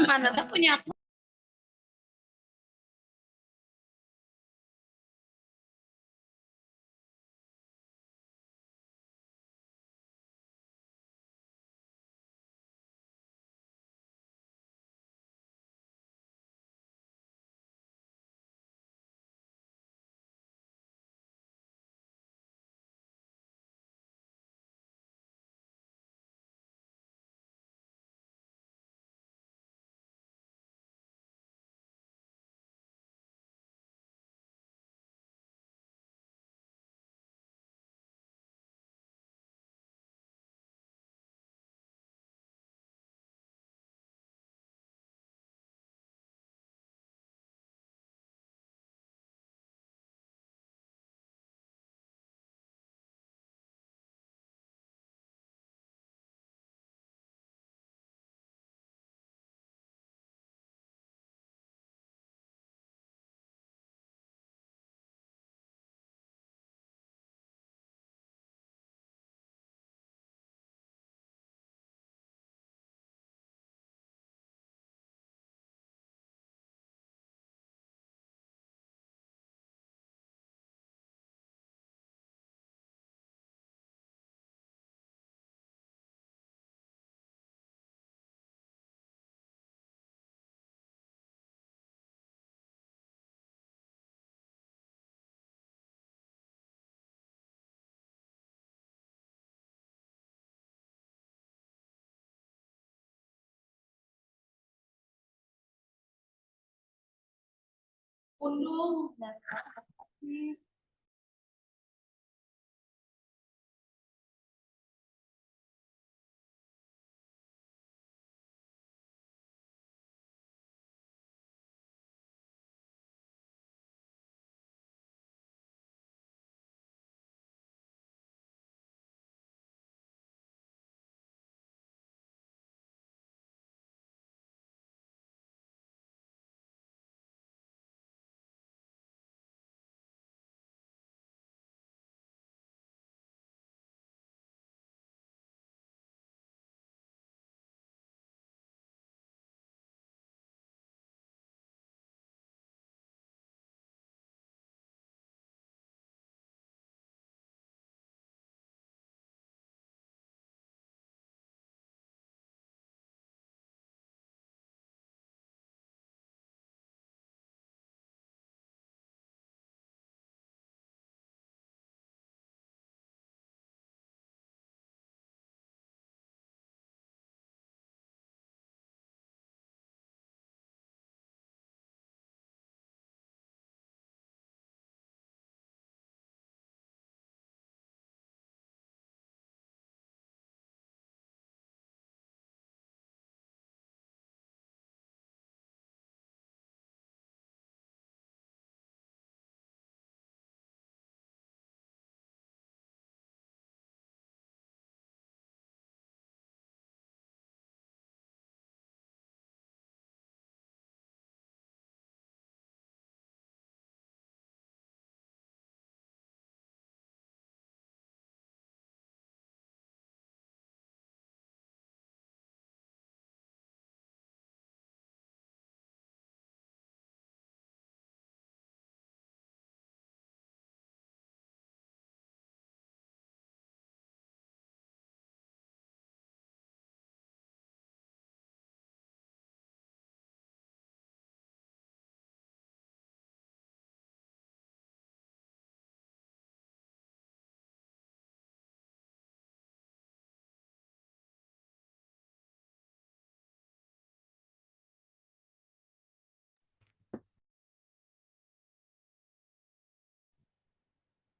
Mana dah punya aku. Undung.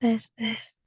Tes, tes.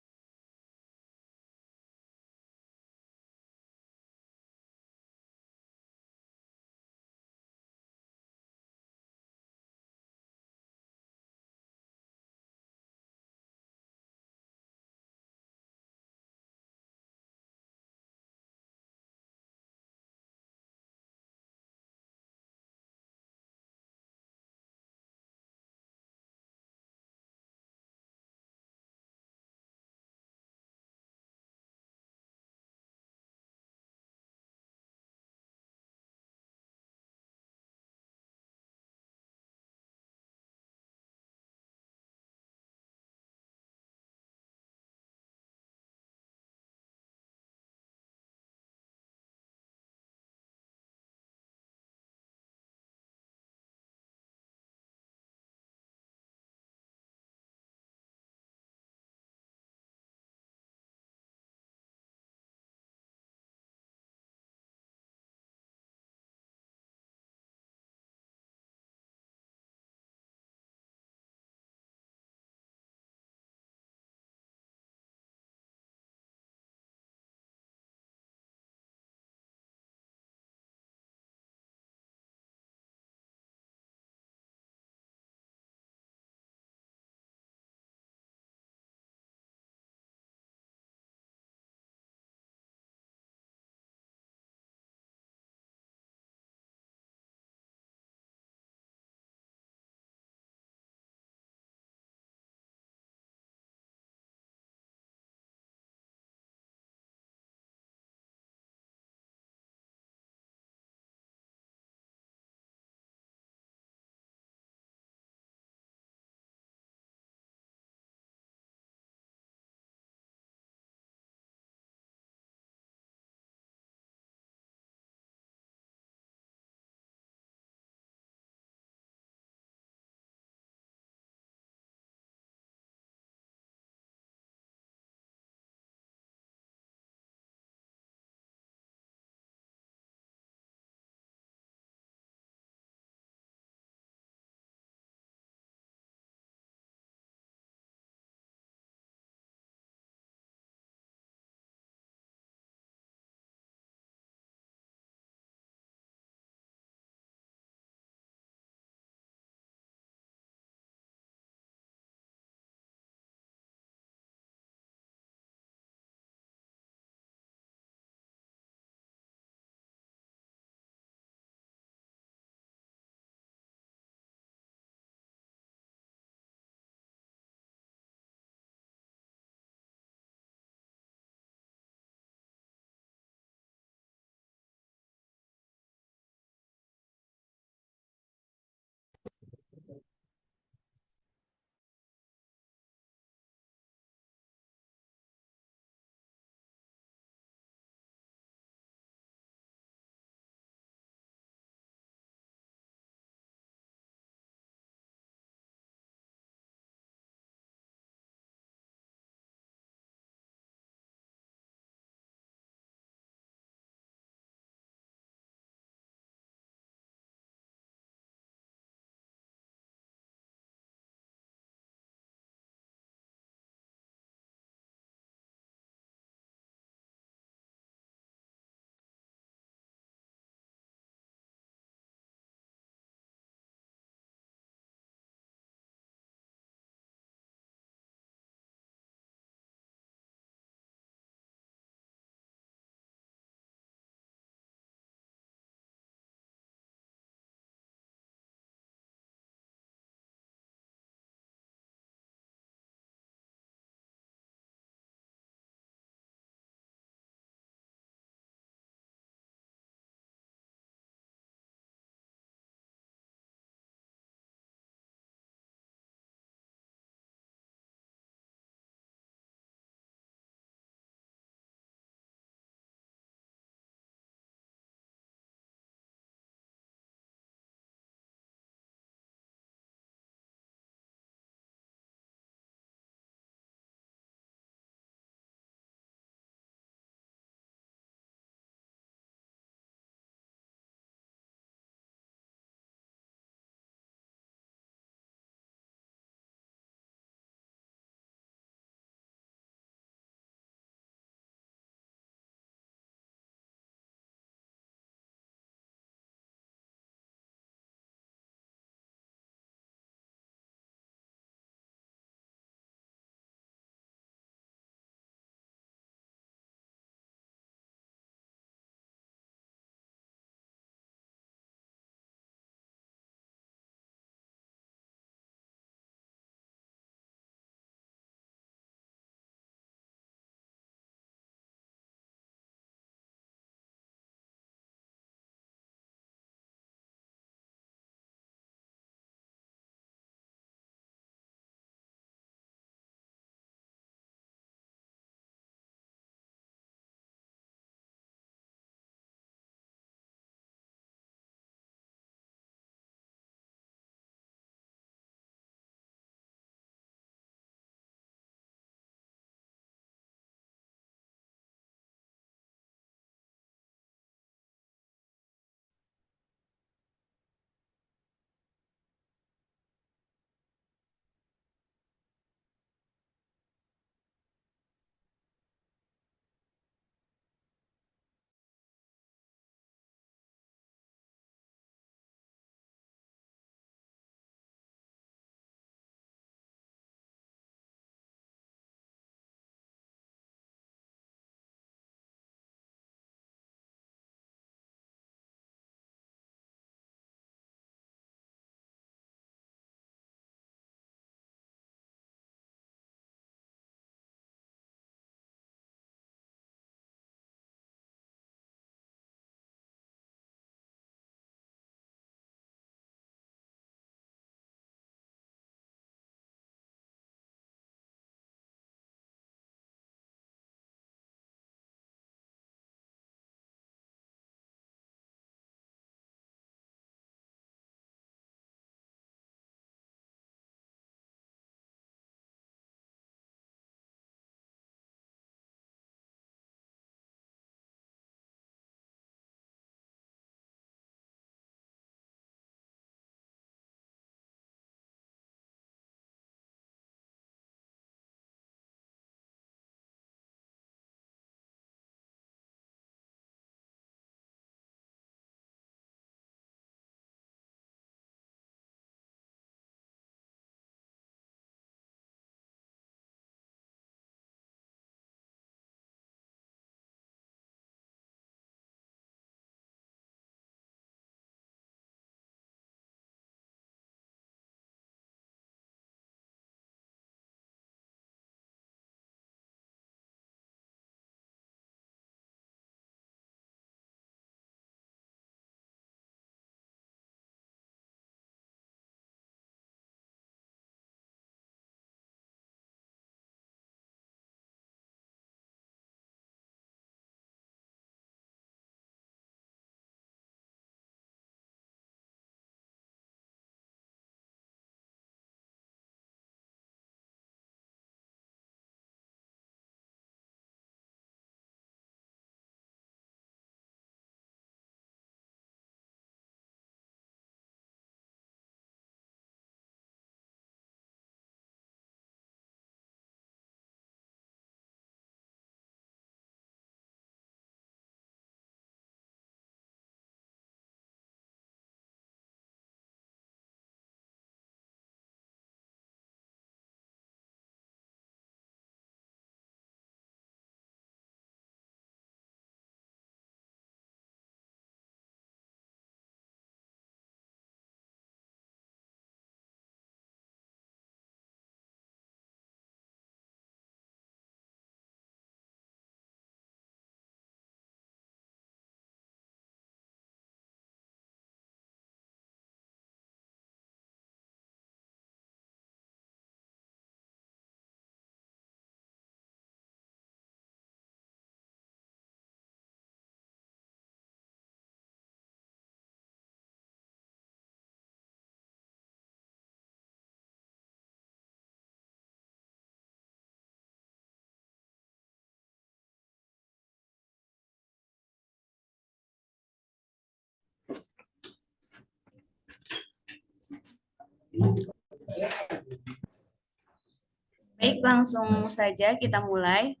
Baik, langsung saja kita mulai.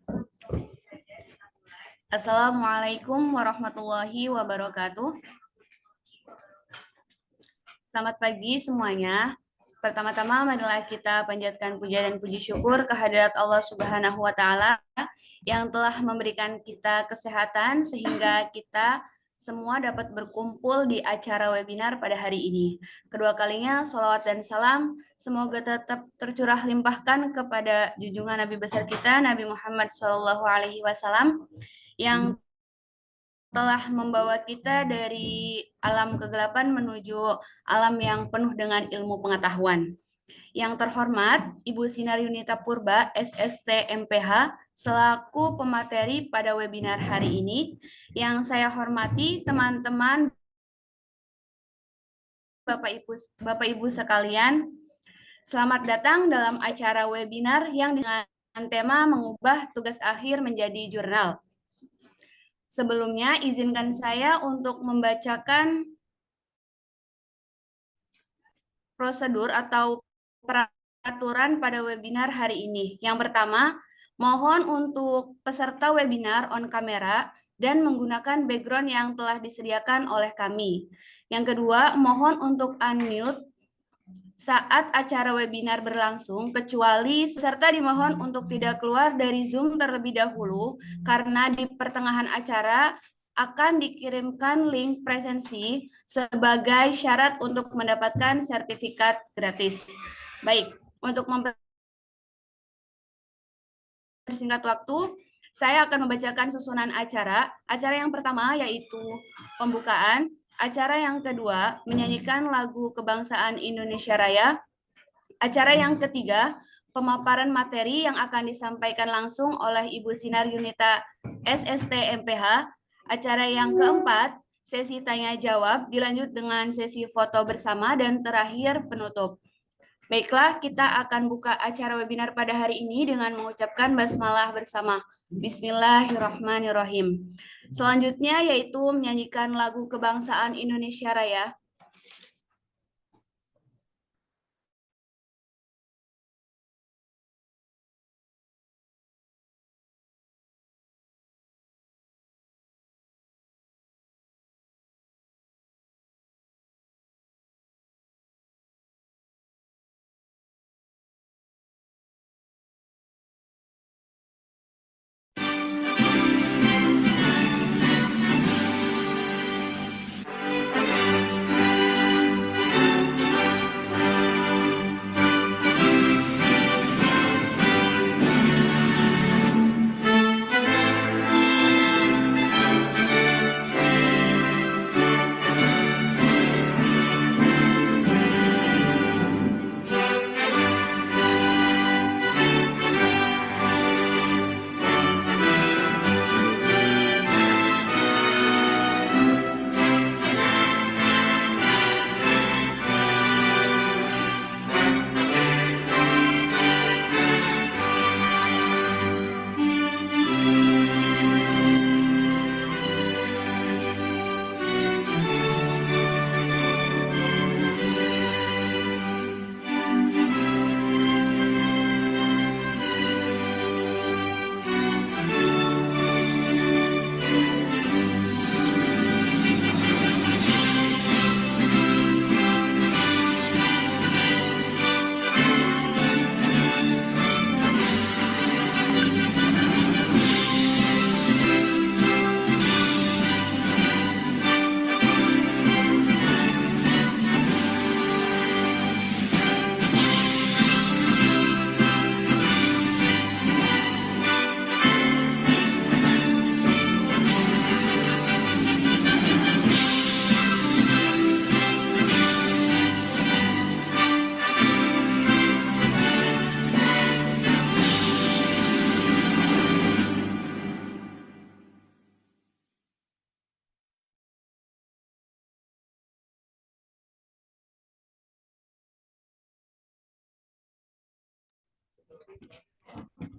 Assalamualaikum warahmatullahi wabarakatuh. Selamat pagi semuanya. Pertama-tama marilah kita panjatkan puja dan puji syukur kehadirat Allah Subhanahu wa taala yang telah memberikan kita kesehatan sehingga kita semua dapat berkumpul di acara webinar pada hari ini. Kedua kalinya, sholawat dan salam semoga tetap tercurah limpahkan kepada junjungan Nabi besar kita, Nabi Muhammad SAW, yang telah membawa kita dari alam kegelapan menuju alam yang penuh dengan ilmu pengetahuan. Yang terhormat, Ibu Sinar Yunita Purba, SST MPH, selaku pemateri pada webinar hari ini. Yang saya hormati teman-teman Bapak Ibu sekalian, selamat datang dalam acara webinar yang dengan tema mengubah tugas akhir menjadi jurnal. Sebelumnya, izinkan saya untuk membacakan prosedur atau peraturan pada webinar hari ini. Yang pertama, mohon untuk peserta webinar on kamera dan menggunakan background yang telah disediakan oleh kami. Yang kedua, mohon untuk unmute saat acara webinar berlangsung, kecuali peserta dimohon untuk tidak keluar dari Zoom terlebih dahulu, karena di pertengahan acara akan dikirimkan link presensi sebagai syarat untuk mendapatkan sertifikat gratis. Baik, untuk mempersingkat waktu, saya akan membacakan susunan acara. Acara yang pertama yaitu pembukaan. Acara yang kedua, menyanyikan lagu Kebangsaan Indonesia Raya. Acara yang ketiga, pemaparan materi yang akan disampaikan langsung oleh Ibu Sinar Yunita SST MPH. Acara yang keempat, sesi tanya-jawab, dilanjut dengan sesi foto bersama, dan terakhir penutup. Baiklah, kita akan buka acara webinar pada hari ini dengan mengucapkan basmalah bersama. Bismillahirrahmanirrahim. Selanjutnya yaitu menyanyikan lagu Kebangsaan Indonesia Raya.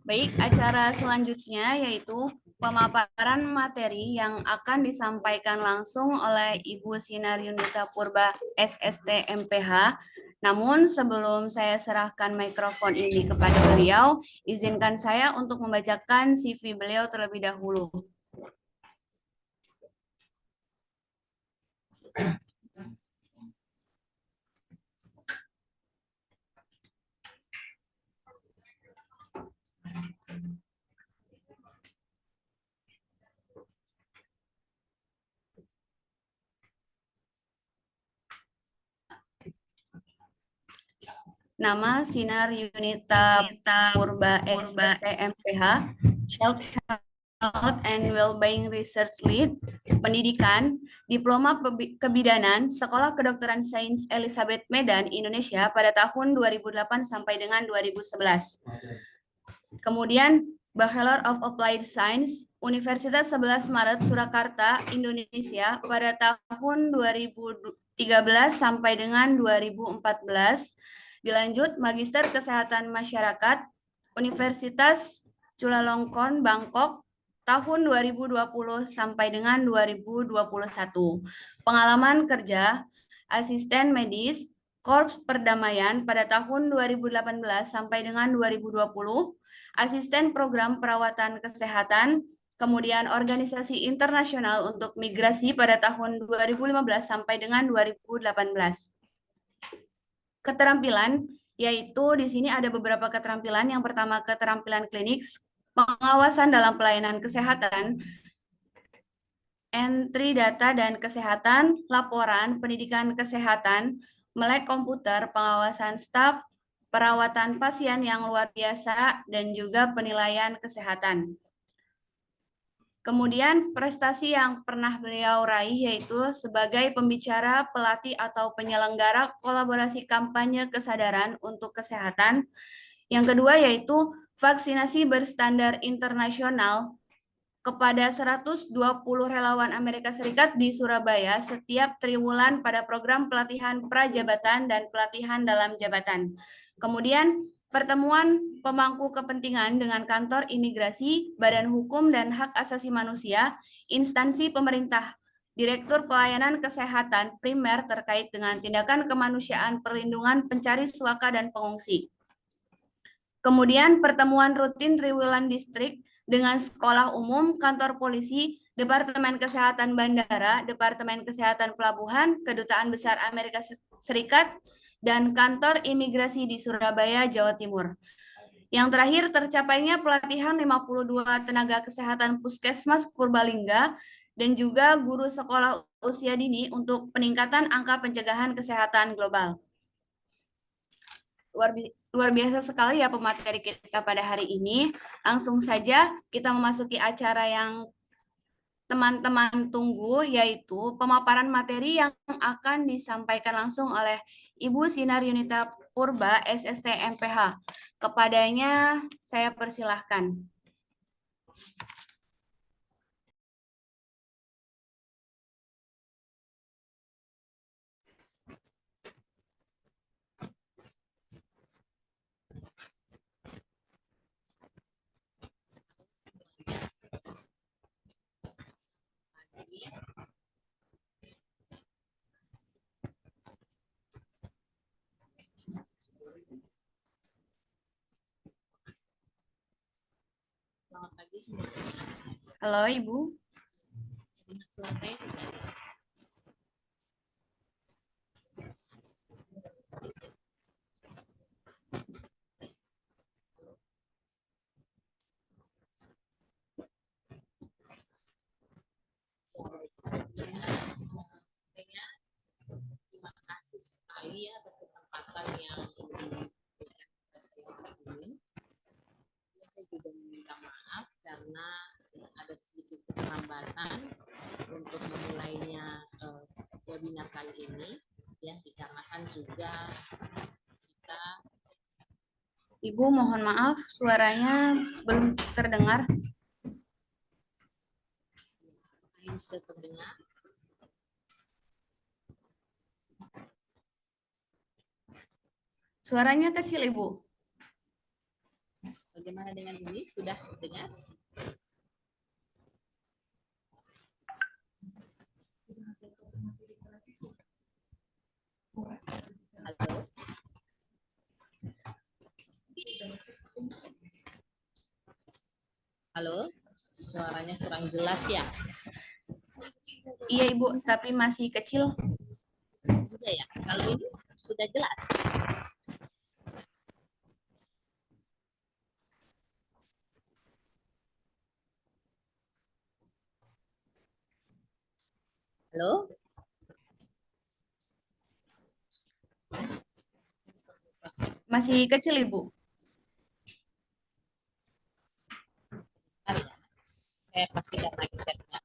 Baik, acara selanjutnya yaitu pemaparan materi yang akan disampaikan langsung oleh Ibu Sinar Yunita Purba SST MPH Namun sebelum saya serahkan mikrofon ini kepada beliau, izinkan saya untuk membacakan CV beliau terlebih dahulu. Nama Sinar Yunita Purba SSTMPH, Child Health and Wellbeing Research Lead, Pendidikan, Diploma Kebidanan, Sekolah Kedokteran Sains Elizabeth Medan, Indonesia pada tahun 2008 sampai dengan 2011. Kemudian Bachelor of Applied Science, Universitas 11 Maret, Surakarta, Indonesia pada tahun 2013 sampai dengan 2014. Dilanjut Magister Kesehatan Masyarakat, Universitas Chulalongkorn, Bangkok, tahun 2020 sampai dengan 2021. Pengalaman kerja, asisten medis, Korps Perdamaian pada tahun 2018 sampai dengan 2020, asisten program perawatan kesehatan, kemudian organisasi internasional untuk migrasi pada tahun 2015 sampai dengan 2018. Keterampilan, yaitu di sini ada beberapa keterampilan. Yang pertama, keterampilan klinik, pengawasan dalam pelayanan kesehatan, entry data dan kesehatan, laporan, pendidikan kesehatan, melek komputer, pengawasan staf, perawatan pasien yang luar biasa, dan juga penilaian kesehatan. Kemudian prestasi yang pernah beliau raih yaitu sebagai pembicara, pelatih, atau penyelenggara kolaborasi kampanye kesadaran untuk kesehatan. Yang kedua yaitu vaksinasi berstandar internasional kepada 120 relawan Amerika Serikat di Surabaya setiap triwulan pada program pelatihan prajabatan dan pelatihan dalam jabatan. Kemudian pertemuan pemangku kepentingan dengan kantor imigrasi, badan hukum dan hak asasi manusia, instansi pemerintah, Direktur Pelayanan Kesehatan Primer terkait dengan tindakan kemanusiaan perlindungan pencari suaka dan pengungsi. Kemudian pertemuan rutin triwulan distrik dengan sekolah umum, kantor polisi, Departemen Kesehatan Bandara, Departemen Kesehatan Pelabuhan, Kedutaan Besar Amerika Serikat, dan kantor imigrasi di Surabaya, Jawa Timur. Yang terakhir tercapainya pelatihan 52 tenaga kesehatan Puskesmas Purbalingga dan juga guru sekolah usia dini untuk peningkatan angka pencegahan kesehatan global. Luar biasa sekali ya pemateri kita pada hari ini. Langsung saja kita memasuki acara yang teman-teman tunggu, yaitu pemaparan materi yang akan disampaikan langsung oleh Ibu Sinar Yunita Purba, SST MPH. Kepadanya saya persilahkan. Selamat pagi semuanya. Halo Ibu. Suara saya tidak ada. Terima kasih sekali ya atas kesempatan yang diberikan kepada saya hari ini. Ya, saya juga meminta maaf karena ada sedikit keterlambatan untuk memulainya webinar kali ini, ya dikarenakan juga kita. Ibu mohon maaf suaranya belum terdengar. Ini sudah terdengar. Suaranya kecil Ibu. Bagaimana dengan ini? Sudah dengar? Halo? Halo, suaranya kurang jelas ya? Iya Ibu, tapi masih kecil. Juga ya. Kalau ini sudah jelas. Halo, Masih kecil Ibu. bentar ya. Saya pastikan lagi setnya.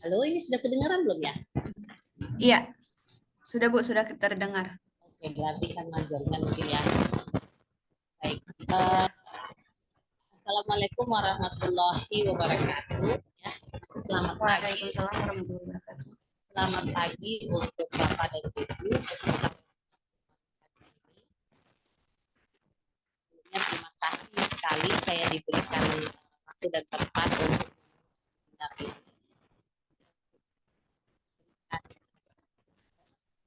Halo, ini sudah kedengaran belum ya? Iya, sudah Bu, sudah terdengar. Oke, berarti kan jaringan mungkin ya. Baik. Assalamualaikum warahmatullahi wabarakatuh. Ya, selamat pagi. Waalaikumsalam warahmatullahi wabarakatuh. Selamat pagi untuk Bapak dan Ibu peserta ini. Terima kasih sekali saya diberikan waktu dan tempat untuk webinar ini.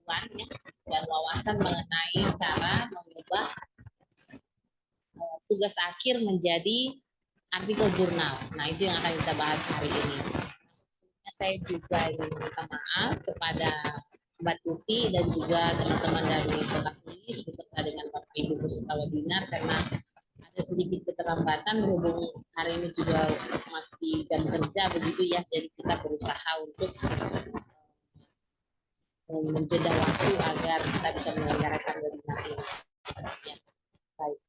Pengetahuan ya, dan wawasan mengenai cara mengubah tugas akhir menjadi artikel jurnal. Nah, itu yang akan kita bahas hari ini. Saya juga ingin minta maaf kepada Mbak Tuti dan juga teman-teman dari Kotak Tulis beserta dengan Bapak Ibu peserta webinar karena ada sedikit keterlambatan berhubung hari ini juga masih jam kerja begitu ya, jadi kita berusaha untuk menjeda waktu agar kita bisa menyelenggarakan webinar ini. Ya, baik.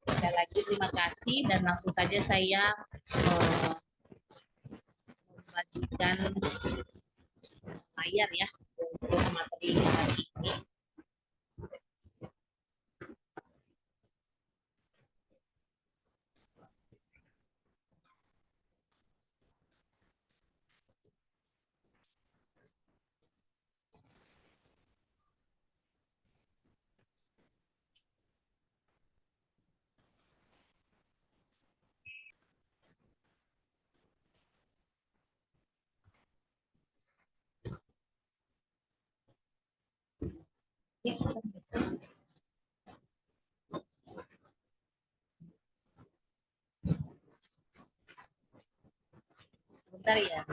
Sekali lagi terima kasih dan langsung saja saya membagikan layar ya untuk materi hari ini. Ya, sebentar ya.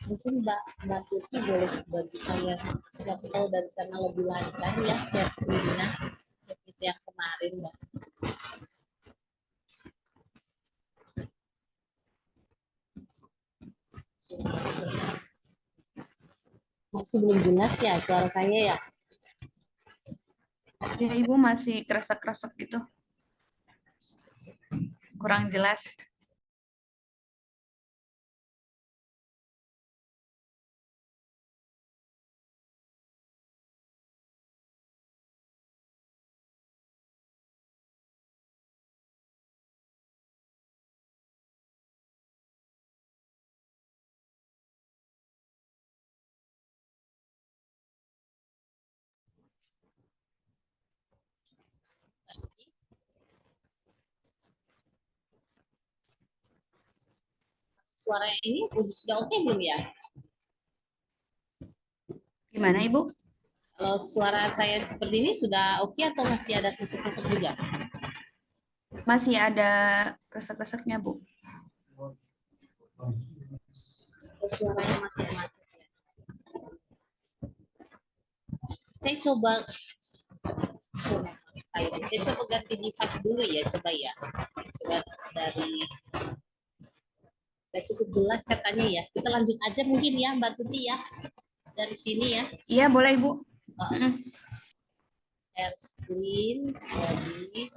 Mungkin Mbak Tuti boleh bantu saya siap tahu dari sana lebih lancar ya share screen-nya seperti yang kemarin Mbak. Masih belum jelas ya suara saya ya. Ya Ibu masih kresek-kresek gitu, kurang jelas. Suara ini sudah oke belum ya? Gimana Ibu? Kalau suara saya seperti ini sudah oke atau masih ada kesek-kesek juga? Masih ada kresek-kreseknya Bu. Kalau suaranya mati-mati ya. Saya coba saya coba ganti device dulu ya, coba ya. Coba dari sudah cukup jelas katanya ya. Kita lanjut aja mungkin ya Mbak Tuti ya. Dari sini ya. Iya boleh Ibu. Share screen. Jadi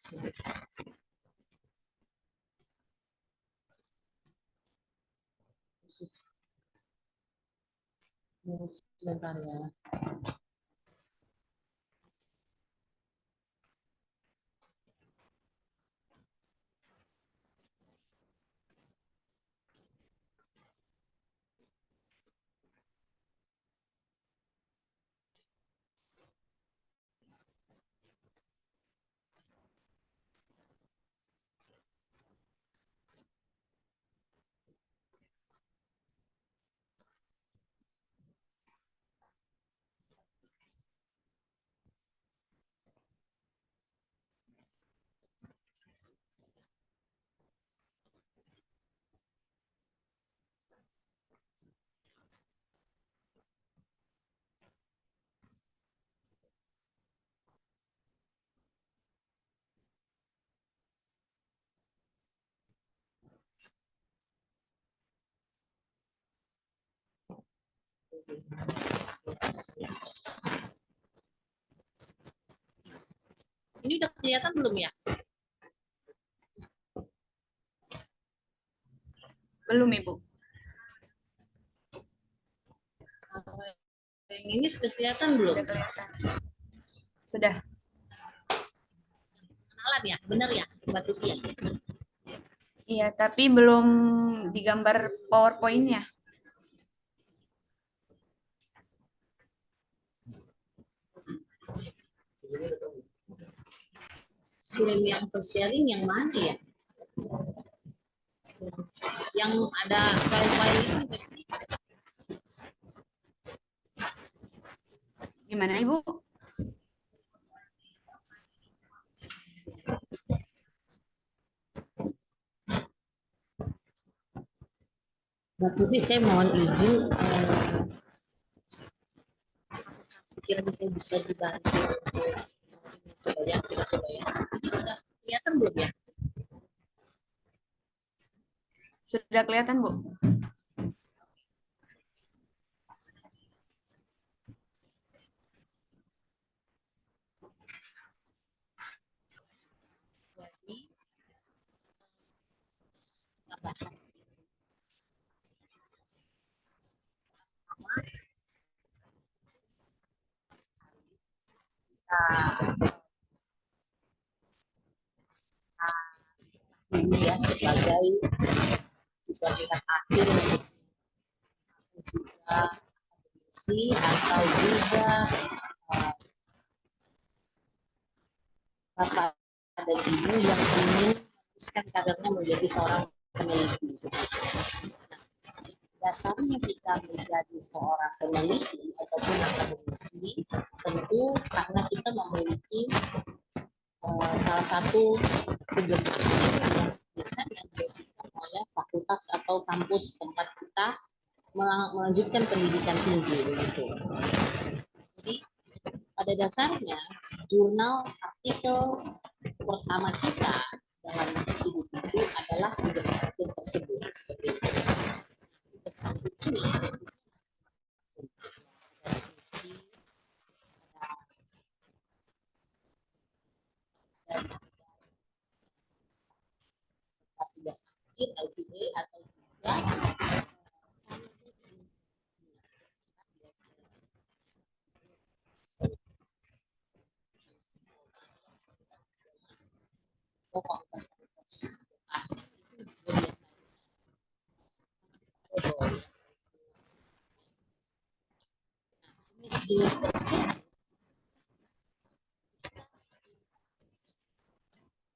Sebentar ya. Ini udah kelihatan belum ya? Belum, Ibu. Kalau yang ini sudah kelihatan belum? Sudah kelihatan. Sudah. Kenalan ya, benar ya, Mbak Tuti ya? Iya, tapi belum digambar PowerPoint-nya. Screen yang sharing yang mana ya? Yang ada file-file itu sih? Gimana, Ibu? Mbak Tuti, saya mohon izin. Sekiranya saya bisa dibantu. Coba ya, kita coba ya. Ini sudah kelihatan belum ya? Sudah kelihatan, Bu? Jadi, kita bahas ini ya sebagai siswa tingkat akhir juga akademisi atau juga bapak dan ibu yang ingin meneruskan kadernya menjadi seorang peneliti. Dasarnya kita menjadi seorang peneliti ataupun akademisi tentu karena kita memiliki salah satu tugas akhir yang bisa dilakukan oleh fakultas atau kampus tempat kita melanjutkan pendidikan tinggi begitu. Jadi pada dasarnya jurnal artikel pertama kita dalam hidup itu adalah tugas akhir tersebut seperti itu. Tugas akhir ini ada skripsi, ada tugas akhir LPA atau juga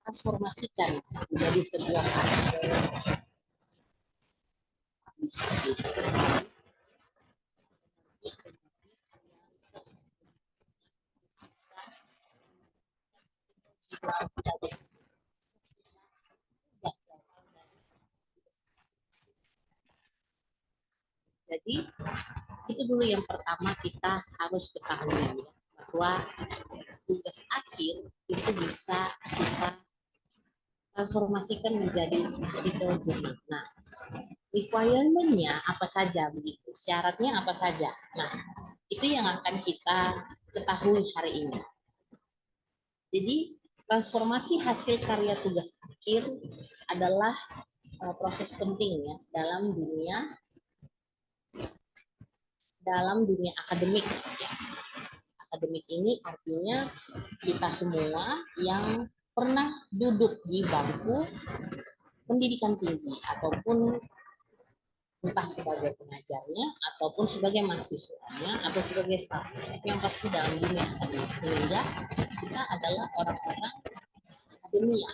transformasikan menjadi sebuah artikel bisa jadi itu dulu yang pertama kita harus ketahui ya, bahwa tugas akhir itu bisa kita transformasikan menjadi artikel jurnal. Nah, requirement-nya apa saja begitu, syaratnya apa saja. Nah, itu yang akan kita ketahui hari ini. Jadi transformasi hasil karya tugas akhir adalah proses penting ya dalam dunia akademik ya. Akademik ini artinya kita semua yang pernah duduk di bangku pendidikan tinggi ataupun entah sebagai pengajarnya ataupun sebagai mahasiswanya atau sebagai staf yang pasti dalam dunia akademik, sehingga kita adalah orang-orang akademia.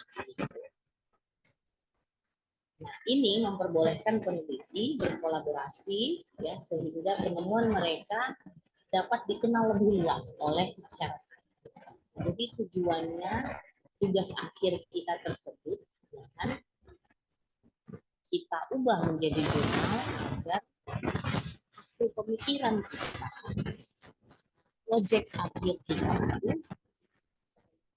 Nah, ini memperbolehkan peneliti berkolaborasi ya sehingga penemuan mereka dapat dikenal lebih luas oleh masyarakat. Jadi tujuannya tugas akhir kita tersebut ya kan, kita ubah menjadi jurnal agar hasil pemikiran kita, proyek akhir kita itu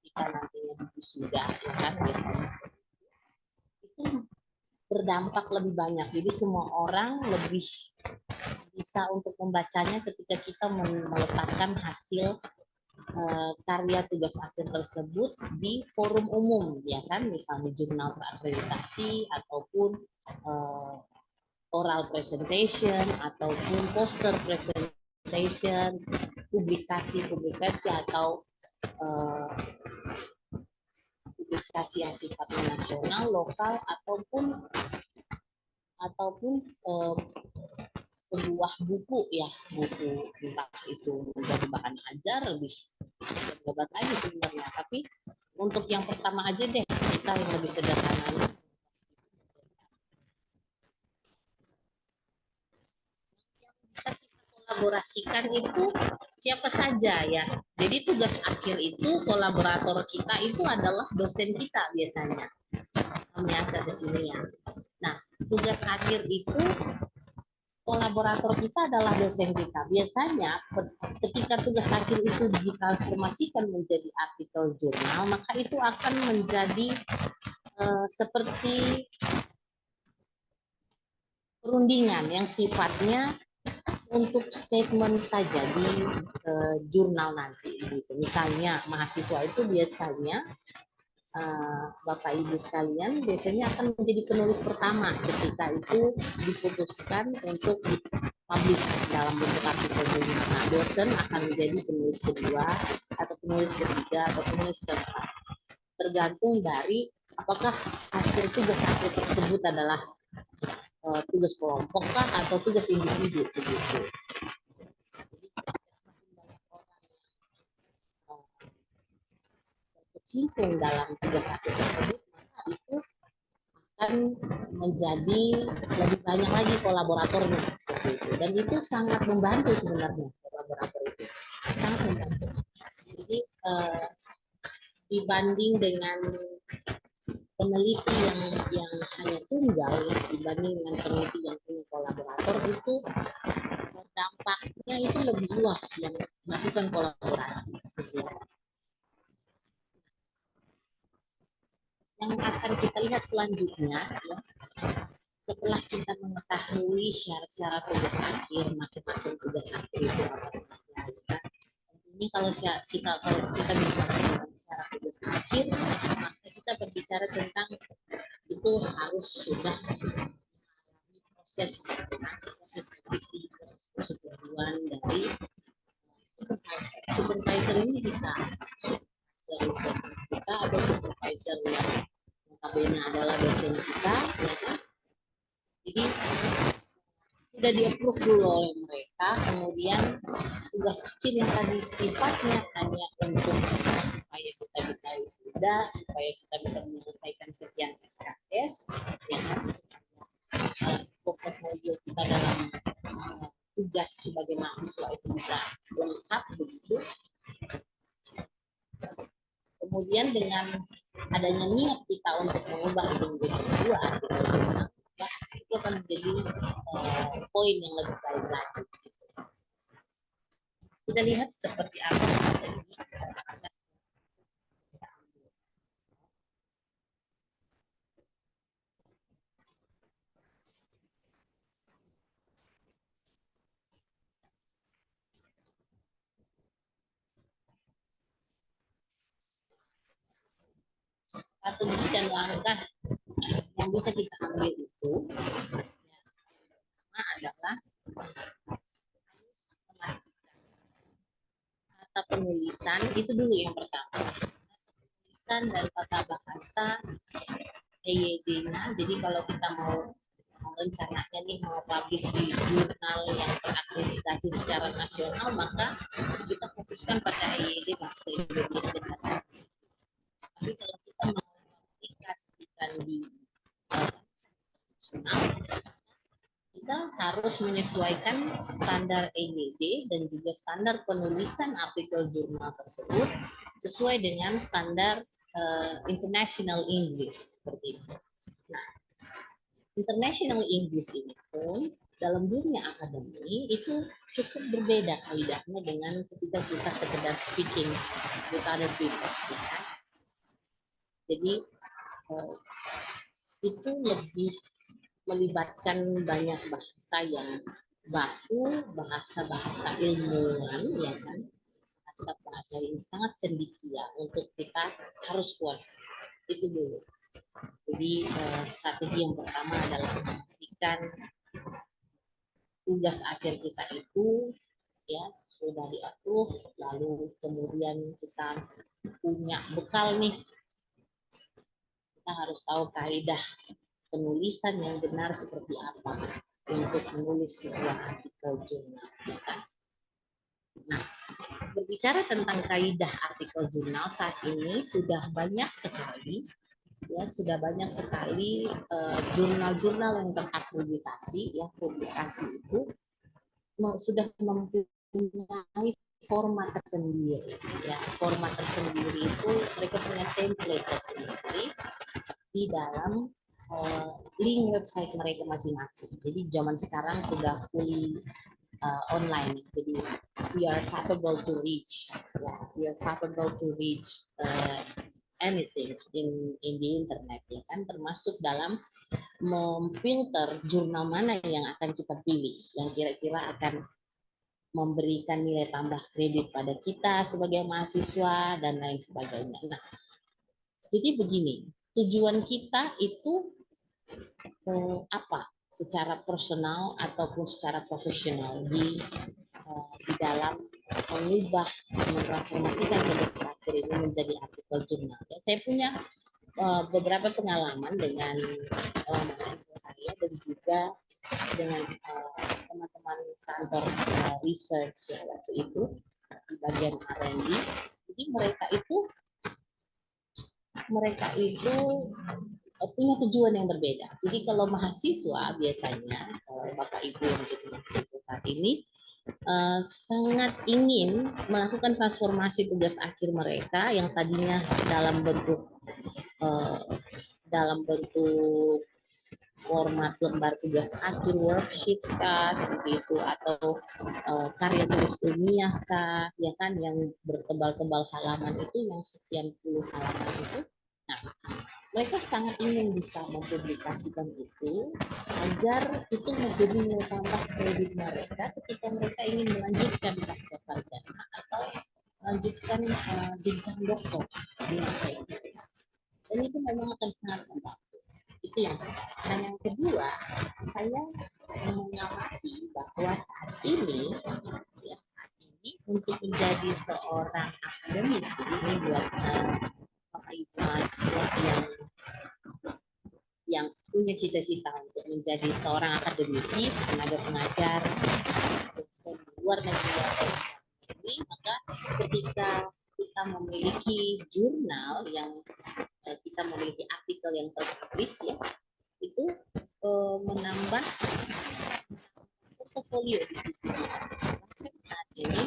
kita nantinya sudah ya kan biasanya itu berdampak lebih banyak. Jadi semua orang lebih bisa untuk membacanya ketika kita meletakkan hasil karya tugas akhir tersebut di forum umum ya kan, misalnya jurnal terakreditasi ataupun oral presentation ataupun poster presentation, publikasi atau publikasi yang sifatnya nasional, lokal ataupun sebuah buku ya, buku entah itu menjadi bahan ajar lebih hebat lagi sebenarnya. Tapi untuk yang pertama aja deh, kita yang lebih sederhananya bisa kita kolaborasikan itu siapa saja ya. Jadi tugas akhir itu kolaborator kita itu adalah dosen kita biasanya. Biasa di sini ya. Nah, tugas akhir itu kolaborator kita adalah dosen kita. Biasanya ketika tugas akhir itu ditransformasikan menjadi artikel jurnal, maka itu akan menjadi seperti perundingan yang sifatnya untuk statement saja di jurnal nanti. Gitu. Misalnya mahasiswa itu biasanya Bapak Ibu sekalian biasanya akan menjadi penulis pertama ketika itu diputuskan untuk dipublish dalam bentuk artikel jurnal. Nah, dosen akan menjadi penulis kedua atau penulis ketiga atau penulis keempat, tergantung dari apakah hasil tugas akhir tersebut adalah tugas kelompok kah atau tugas individu begitu. Berkecimpung dalam tugas akhir tersebut, maka itu akan menjadi lebih banyak lagi kolaboratornya seperti itu, dan itu sangat membantu sebenarnya kolaborator itu sangat membantu. Jadi dibanding dengan peneliti yang hanya tunggal ya, dibanding dengan peneliti yang punya kolaborator itu dampaknya itu lebih luas yang melakukan kolaborasi. Yang akan kita lihat selanjutnya ya, setelah kita mengetahui syarat-syarat tugas akhir, macam-macam tugas akhir itu apa saja. Ini kalau kita bicara tentang syarat tugas akhir, maka kita berbicara tentang itu harus sudah proses revisi, proses persetujuan dari supervisor. Supervisor ini bisa supervisor kita atau supervisor yang notabene adalah dosen kita, ya kan? Jadi sudah di-approve dulu oleh mereka, kemudian tugas akhir yang tadi sifatnya hanya untuk supaya kita bisa wisuda, supaya kita bisa menyelesaikan sekian SKS, ya kan? Portofolio kita dalam tugas sebagai mahasiswa itu bisa lengkap begitu. Kemudian dengan adanya niat kita untuk mengubah itu menjadi sebuah artikel, itu akan menjadi poin yang lebih baik lagi. Kita lihat seperti apa ini. strategi dan langkah yang bisa kita ambil itu ya, adalah memastikan kata penulisan itu dulu yang pertama. Penulisan dan tata bahasa EYD-nya. Jadi kalau kita mau rencananya nih mau publish di jurnal yang terakreditasi secara nasional, maka kita fokuskan pada EYD bahasa Indonesia. Tapi kalau kita mau aplikasikan di nasional, kita harus menyesuaikan standar EYD dan juga standar penulisan artikel jurnal tersebut sesuai dengan standar International English seperti itu. Nah, International English ini pun dalam dunia akademi itu cukup berbeda kaidahnya dengan ketika kita sekedar speaking with other people. Ya. Jadi itu lebih melibatkan banyak bahasa yang baku, bahasa-bahasa ilmuwan, ya kan? Bahasa-bahasa yang sangat cendekia untuk kita harus puas. Itu dulu. Jadi strategi yang pertama adalah memastikan tugas akhir kita itu ya sudah diatur, lalu kemudian kita punya bekal nih, kita harus tahu kaidah penulisan yang benar seperti apa untuk menulis sebuah artikel jurnal. Nah, berbicara tentang kaidah artikel jurnal saat ini sudah banyak sekali jurnal-jurnal yang terakreditasi ya publikasi itu sudah mempunyai format tersendiri ya itu mereka punya template tersendiri di dalam link website mereka masing-masing. Jadi zaman sekarang sudah fully online. Jadi we are capable to reach anything in the internet ya kan, termasuk dalam memfilter jurnal mana yang akan kita pilih yang kira-kira akan memberikan nilai tambah kredit pada kita sebagai mahasiswa dan lain sebagainya. Nah, jadi begini, tujuan kita itu apa? Secara personal ataupun secara profesional di dalam mengubah, mentransformasikan tugas akhir ini menjadi artikel jurnal. Ya, saya punya beberapa pengalaman dengan saya dan juga dengan teman-teman kantor research ya, waktu itu di bagian R&D. Jadi mereka punya tujuan yang berbeda. Jadi kalau mahasiswa biasanya Bapak Ibu yang menjadi mahasiswa saat ini sangat ingin melakukan transformasi tugas akhir mereka yang tadinya dalam bentuk format lembar tugas akhir worksheet kah seperti itu atau karya tulis ilmiah kah ya kan yang bertebal-tebal halaman itu yang sekian puluh halaman itu. Nah, mereka sangat ingin bisa mempublikasikan itu agar itu menjadi nilai tambah kredit mereka ketika mereka ingin melanjutkan pasca sarjana atau melanjutkan jenjang doktor di masa itu. Dan itu memang akan sangat membantu. Itu yang pertama. Dan yang kedua, saya mengamati bahwa saat ini untuk menjadi seorang akademis ini buat Bapak Ibu mahasiswa yang punya cita-cita untuk menjadi seorang akademisi, tenaga pengajar, di luar negeri atau negeri, maka ketika kita memiliki jurnal yang kita memiliki artikel yang terpublish ya, itu menambah portofolio di situ. Bahkan saat ini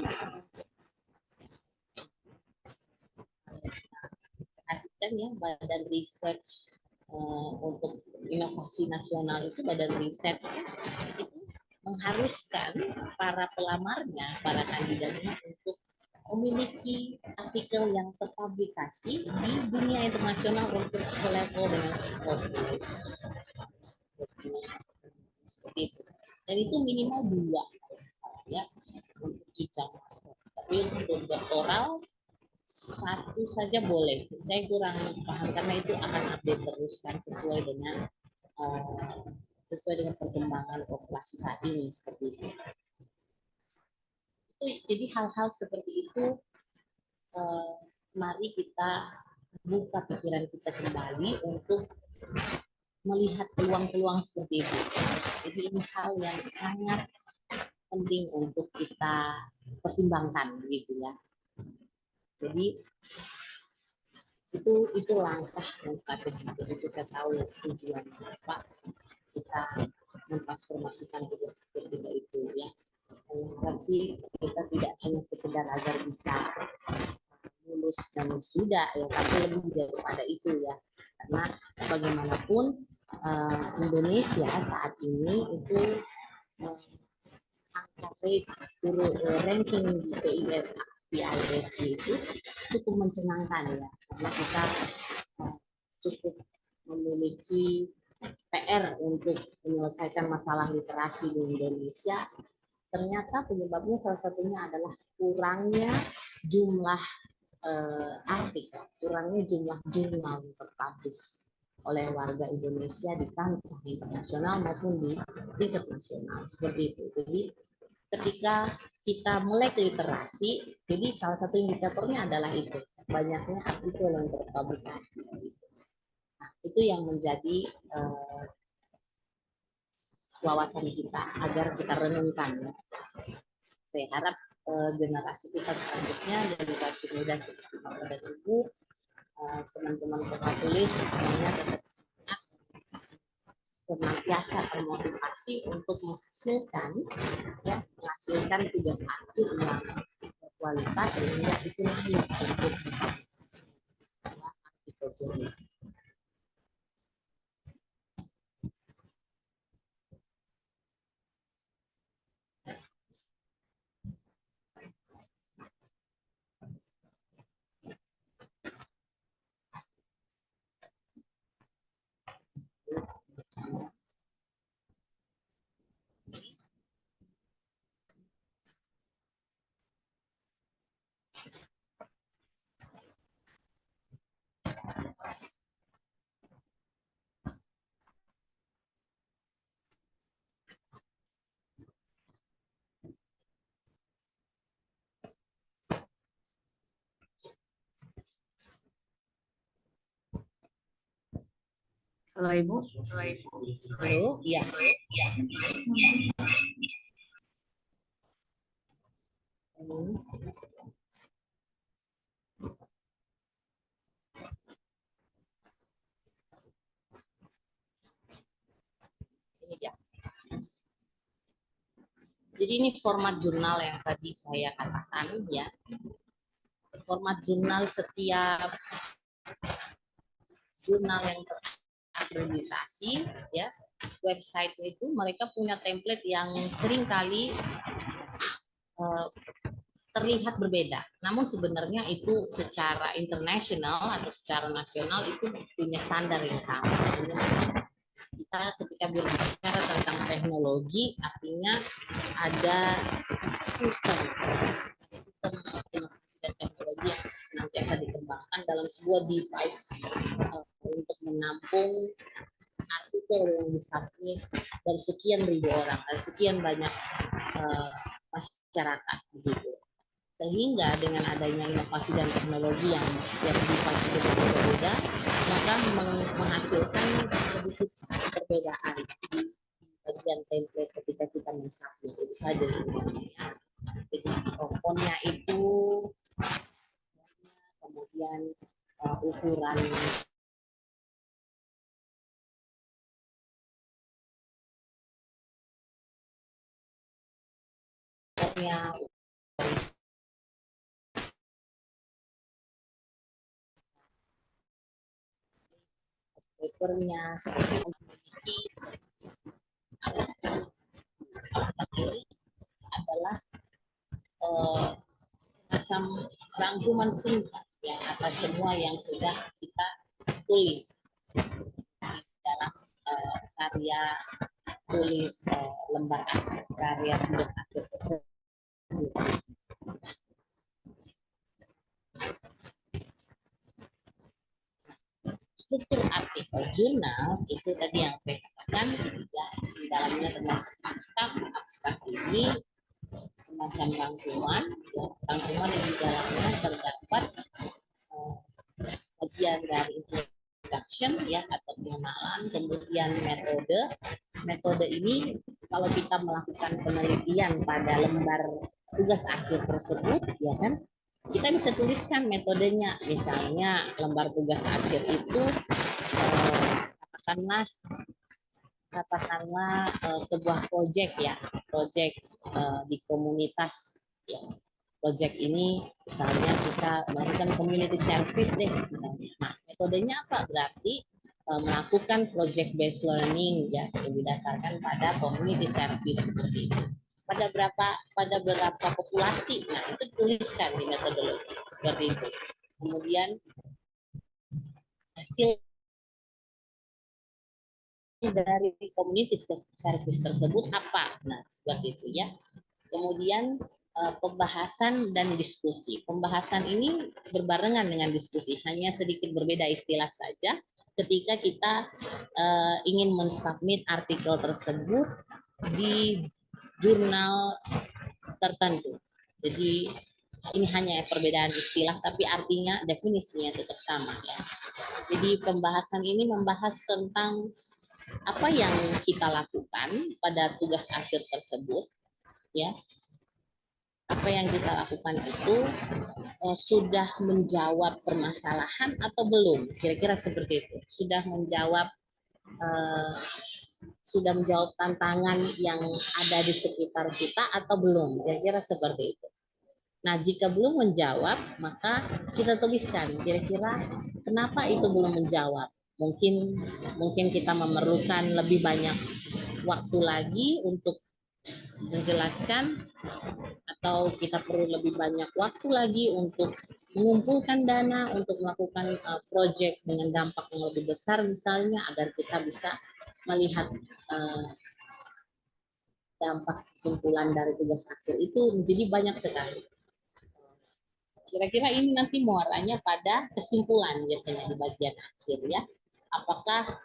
perhatikan ya badan research untuk inovasi nasional itu badan riset itu mengharuskan para pelamarnya, para kandidatnya untuk memiliki artikel yang terpublikasi di dunia internasional untuk selevel dengan Scopus seperti itu. Dan itu minimal 2 ya untuk jenjang master. Tapi untuk doktoral satu saja boleh. Saya kurang paham karena itu akan update terus kan sesuai dengan perkembangan populasi saat ini seperti itu. Jadi hal-hal seperti itu mari kita buka pikiran kita kembali untuk melihat peluang-peluang seperti itu. Jadi ini hal yang sangat penting untuk kita pertimbangkan gitu ya. Jadi itu langkah dan strategi. Jadi kita tahu tujuan apa kita mentransformasikan tugas kita itu ya. Tapi kita tidak hanya sekedar agar bisa lulus dan sudah ya, tapi lebih daripada itu ya. Karena bagaimanapun Indonesia saat ini itu angka ranking di PIS itu cukup mencengangkan ya, karena kita cukup memiliki PR untuk menyelesaikan masalah literasi di Indonesia. Ternyata penyebabnya salah satunya adalah kurangnya jumlah artikel, kurangnya jumlah jurnal yang terpublish oleh warga Indonesia di kancah internasional maupun di tingkat nasional seperti itu. Jadi ketika kita melek literasi, jadi salah satu indikatornya adalah itu, banyaknya artikel yang terpublikasi. Nah, itu yang menjadi wawasan kita agar kita renungkan. Ya. Saya harap generasi kita selanjutnya generasi muda seperti Bapak dan Ibu, teman-teman pematulis semuanya tetap senantiasa termotivasi untuk menghasilkan tugas akhir yang berkualitas sehingga itulah yang untuk artikel jurnal. Halo Ibu. Halo, iya. Ini dia. Jadi ini format jurnal yang tadi saya katakan ya. Format jurnal setiap jurnal yang terakreditasi ya, website itu mereka punya template yang seringkali terlihat berbeda. Namun sebenarnya itu secara internasional atau secara nasional itu punya standar yang sama. Sehingga kita ketika berbicara tentang teknologi, artinya ada sistem inovasi dan teknologi yang senantiasa dikembangkan dalam sebuah device untuk menampung artikel yang disubmit dari sekian ribu orang, dari sekian banyak masyarakat begitu. Sehingga dengan adanya inovasi dan teknologi yang setiap device itu berbeda, maka menghasilkan sedikit perbedaan di bagian template ketika kita mensubmit itu saja sebenarnya. Jadi tokonya itu, kemudian ukuran papernya seperti memiliki ini adalah macam rangkuman singkat ya atas semua yang sudah kita tulis dalam karya tulis lembar karya tugas akhir tersebut. struktur artikel jurnal itu tadi yang saya katakan, ya, di dalamnya termasuk abstrak ini semacam rangkuman, ya, rangkuman yang di dalamnya terdapat bagian dari introduction, ya, atau pengenalan, kemudian metode ini kalau kita melakukan penelitian pada lembar tugas akhir tersebut, ya kan, kita bisa tuliskan metodenya. Misalnya lembar tugas akhir itu katakanlah sebuah proyek, ya, proyek di komunitas, ya. Proyek ini misalnya kita melakukan community service deh misalnya. Nah, metodenya apa? Berarti melakukan project based learning, ya, yang didasarkan pada community service seperti itu. Pada berapa populasi, nah itu tuliskan di metodologi seperti itu. Kemudian hasil dari community service tersebut apa? Nah, seperti itu, ya. Kemudian pembahasan dan diskusi. Pembahasan ini berbarengan dengan diskusi, hanya sedikit berbeda istilah saja. Ketika kita ingin mensubmit artikel tersebut di jurnal tertentu. Jadi ini hanya perbedaan istilah, tapi artinya definisinya tetap sama, ya. Jadi pembahasan ini membahas tentang apa yang kita lakukan pada tugas akhir tersebut, ya. Apa yang kita lakukan itu sudah menjawab permasalahan atau belum? Kira-kira seperti itu. Sudah menjawab tantangan yang ada di sekitar kita atau belum? Kira-kira seperti itu. Nah, jika belum menjawab, maka kita tuliskan kira-kira kenapa itu belum menjawab. Mungkin kita memerlukan lebih banyak waktu lagi untuk menjelaskan, atau kita perlu lebih banyak waktu lagi untuk mengumpulkan dana untuk melakukan proyek dengan dampak yang lebih besar misalnya, agar kita bisa melihat dampak kesimpulan dari tugas akhir itu menjadi banyak sekali. Kira-kira ini nanti muaranya pada kesimpulan biasanya di bagian akhir, ya. Apakah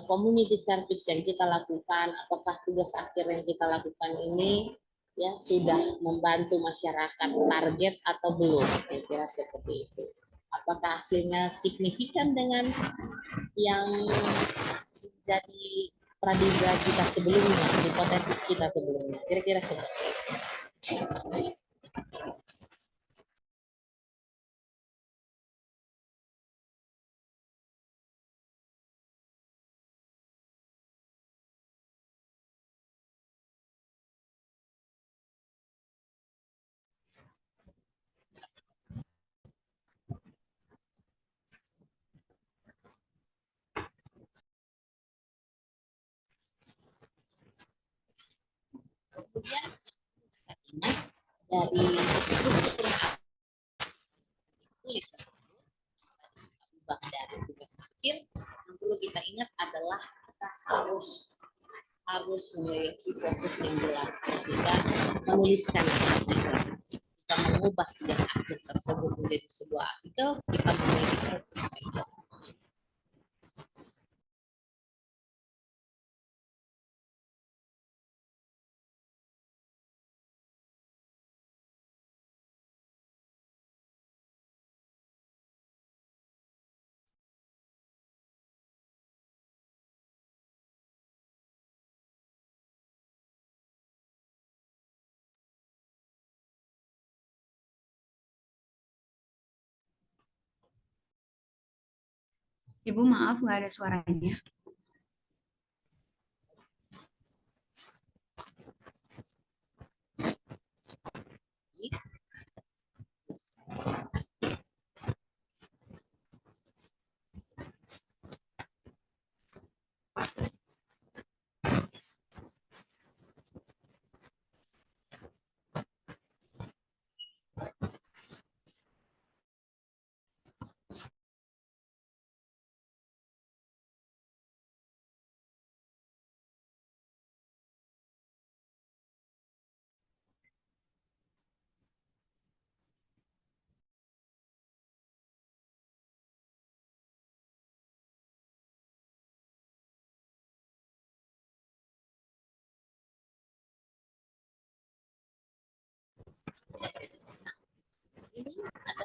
community service yang kita lakukan, apakah tugas akhir yang kita lakukan ini, ya, sudah membantu masyarakat target atau belum? Kira-kira seperti itu. Apakah hasilnya signifikan dengan yang jadi praduga kita sebelumnya, hipotesis kita sebelumnya? Kira-kira seperti itu. Kemudian dari struktur tulis ubah dari tugas akhir, yang perlu kita ingat adalah kita harus memiliki fokus yang jelas ketika menuliskan artikel. Kita mengubah tugas akhir tersebut menjadi sebuah artikel, kita memiliki fokus yang jelas. Ibu maaf nggak ada suaranya.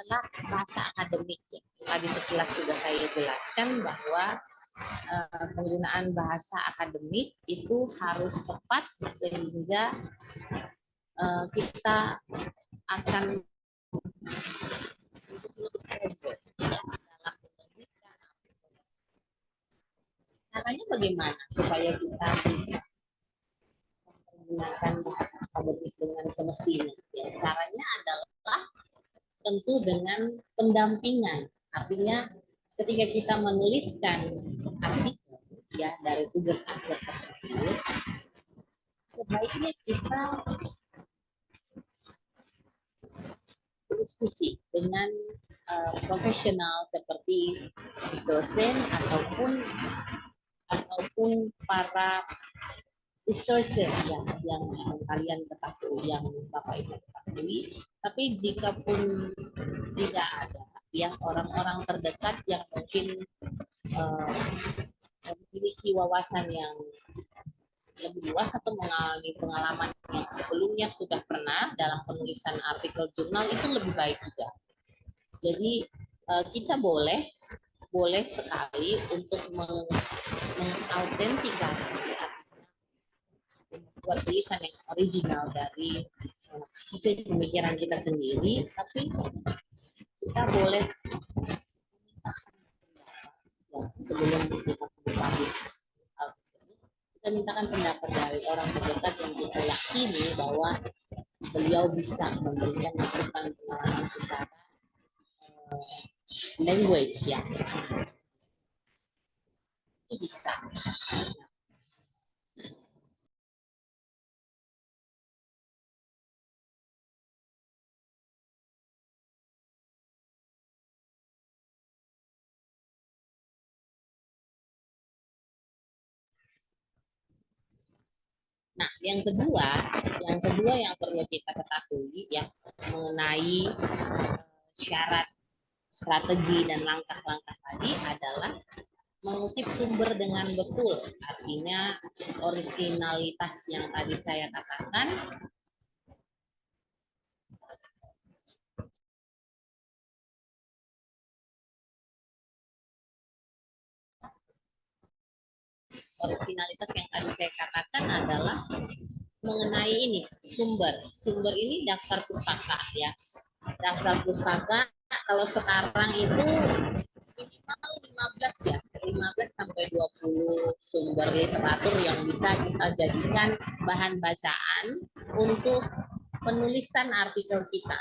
adalah bahasa akademik ya. Tadi sekilas sudah saya jelaskan bahwa penggunaan bahasa akademik itu harus tepat sehingga kita akan ya, dalam menerbitkan. Caranya bagaimana supaya kita bisa menggunakan bahasa akademik dengan semestinya? Ya, caranya adalah tentu dengan pendampingan. Artinya ketika kita menuliskan artikel ya dari tugas akhir tersebut, sebaiknya kita berdiskusi dengan profesional seperti dosen ataupun para researcher yang kalian ketahui, yang Bapak Ibu ketahui. Tapi jika pun tidak ada ya orang-orang terdekat yang mungkin memiliki wawasan yang lebih luas atau mengalami pengalaman yang sebelumnya sudah pernah dalam penulisan artikel jurnal, itu lebih baik juga. Jadi kita boleh sekali untuk mengautentikasi buat tulisan yang original dari hasil pemikiran kita sendiri, tapi kita boleh sebelum kita publish kita mintakan pendapat dari orang terdekat yang kita yakini bahwa beliau bisa memberikan masukan pengalaman secara language ya, itu bisa. Nah, yang kedua yang perlu kita ketahui ya mengenai syarat, strategi dan langkah-langkah tadi adalah mengutip sumber dengan betul. Artinya orisinalitas yang tadi saya katakan, adalah mengenai ini sumber ini daftar pustaka ya, daftar pustaka kalau sekarang itu minimal 15 ya, 15 sampai 20 sumber literatur yang bisa kita jadikan bahan bacaan untuk penulisan artikel kita.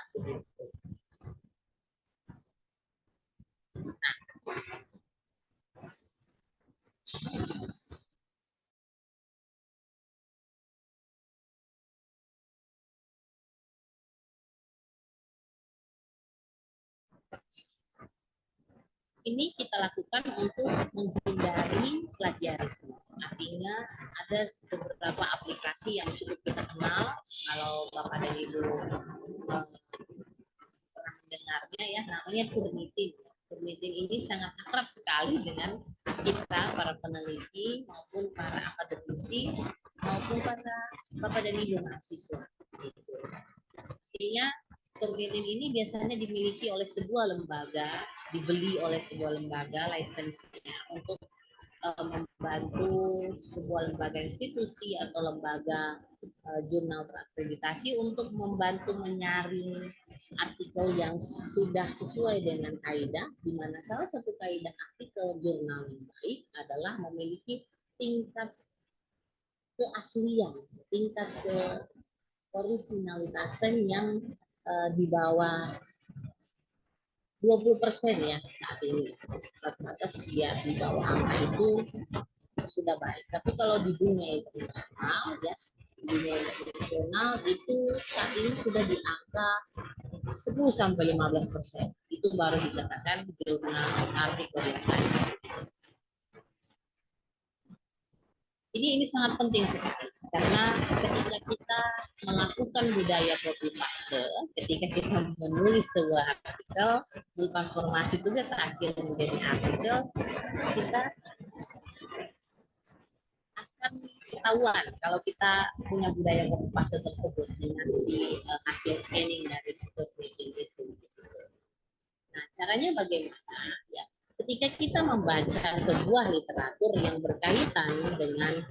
Ini kita lakukan untuk menghindari plagiarisme. Artinya ada beberapa aplikasi yang cukup kita kenal. Kalau Bapak dan Ibu pernah mendengarnya ya, namanya Turnitin. Turnitin ini sangat akrab sekali dengan kita para peneliti maupun para akademisi maupun para Bapak dan Ibu mahasiswa. Artinya Turnitin ini biasanya dimiliki oleh sebuah lembaga, dibeli oleh sebuah lembaga lisensinya untuk membantu sebuah lembaga institusi atau lembaga jurnal terakreditasi untuk membantu menyaring artikel yang sudah sesuai dengan kaidah, di mana salah satu kaidah artikel jurnal yang baik adalah memiliki tingkat keaslian, tingkat orisinalitasen yang di bawah 20% ya saat ini. Atas dia di bawah angka itu sudah baik. Tapi kalau di dunia internasional ya, dunia internasional itu saat ini sudah di angka 10 sampai 15%. Itu baru dikatakan jurnal artikel yang baik. Ini sangat penting sekali karena ketika kita melakukan budaya copy paste, ketika kita menulis sebuah artikel, transformasi tugas akhir menjadi artikel, kita akan ketahuan kalau kita punya budaya copy paste tersebut dengan hasil scanning dari fitur printing itu. Caranya bagaimana? Ya, ketika kita membaca sebuah literatur yang berkaitan dengan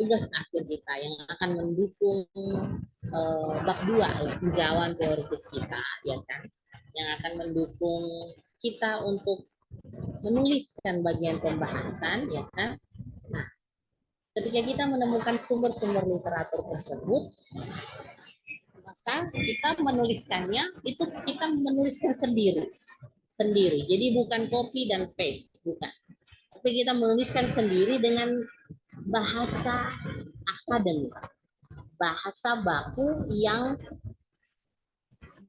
tugas akhir kita yang akan mendukung bab 2 ya, tinjauan teoritis kita, ya kan, yang akan mendukung kita untuk menuliskan bagian pembahasan, ya kan. Nah, ketika kita menemukan sumber-sumber literatur tersebut, maka kita menuliskannya itu kita menuliskan sendiri. Jadi bukan copy dan paste, bukan. Tapi kita menuliskan sendiri dengan bahasa akademik, bahasa baku yang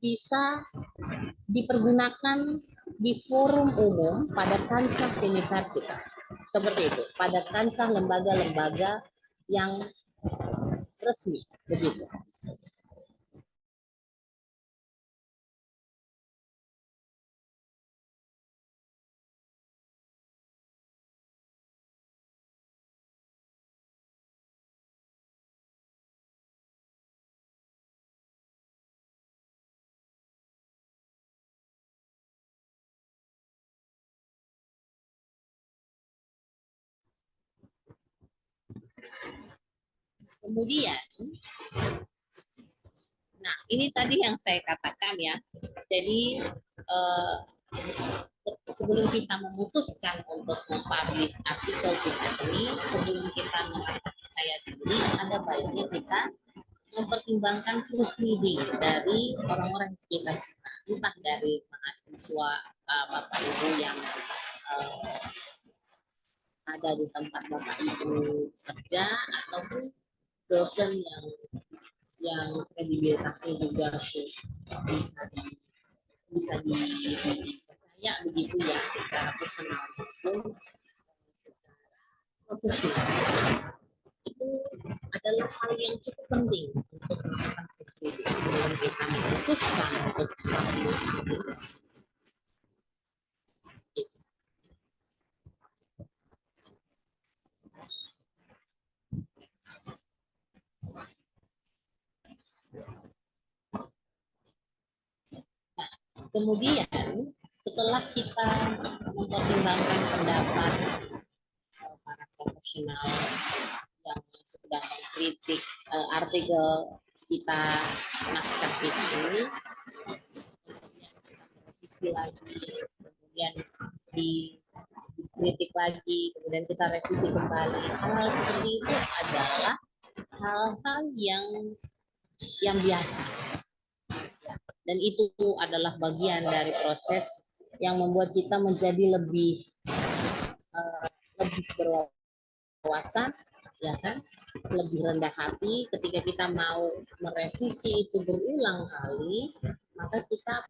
bisa dipergunakan di forum umum pada kancah universitas. Seperti itu, pada kancah lembaga-lembaga yang resmi, begitu. Kemudian, nah ini tadi yang saya katakan ya. Jadi sebelum kita memutuskan untuk mempublish artikel kita ini, sebelum kita merasa percaya diri, ada baiknya kita mempertimbangkan proofreading dari orang-orang sekitar kita, entah dari mahasiswa Bapak Ibu yang ada di tempat Bapak Ibu kerja, ataupun dosen yang kredibilitasnya juga bisa dipercaya begitu ya, secara personal maupun secara profesional. Itu adalah hal yang cukup penting untuk melakukan proofreading sebelum kita memutuskan untuk submit artikel. Kemudian setelah kita mempertimbangkan pendapat para profesional yang sudah mengkritik artikel kita, naskah kita ini, revisi lagi, kemudian dikritik lagi, kemudian kita revisi kembali. Hal-hal seperti itu adalah hal-hal yang biasa. Dan itu adalah bagian dari proses yang membuat kita menjadi lebih berwawasan, ya kan, lebih rendah hati. Ketika kita mau merevisi itu berulang kali, maka kita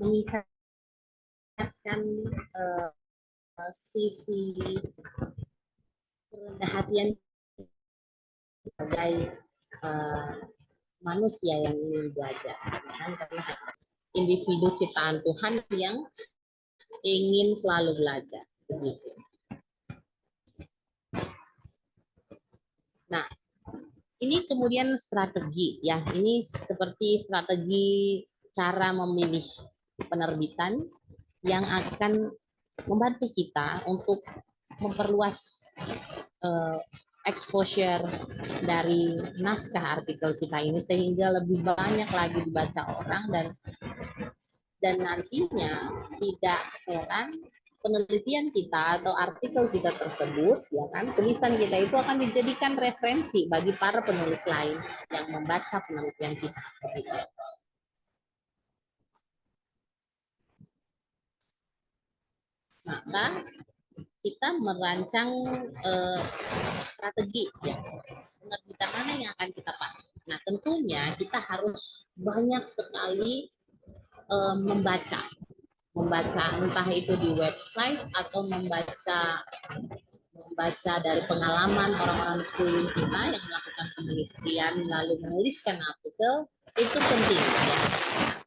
meningkatkan sisi kerendah hatian sebagai manusia yang ingin belajar, kan? Karena individu ciptaan Tuhan yang ingin selalu belajar, begitu. Nah, ini kemudian strategi ya. Ini seperti strategi cara memilih penerbitan yang akan membantu kita untuk memperluas exposure dari naskah artikel kita ini sehingga lebih banyak lagi dibaca orang, dan nantinya tidak heran penelitian kita atau artikel kita tersebut, ya kan, tulisan kita itu akan dijadikan referensi bagi para penulis lain yang membaca penelitian kita. Maka kita merancang strategi ya, penerbitan mana yang akan kita pakai. Nah, tentunya kita harus banyak sekali membaca entah itu di website atau membaca dari pengalaman orang-orang di sekeliling kita yang melakukan penelitian lalu menuliskan artikel. Itu penting ya.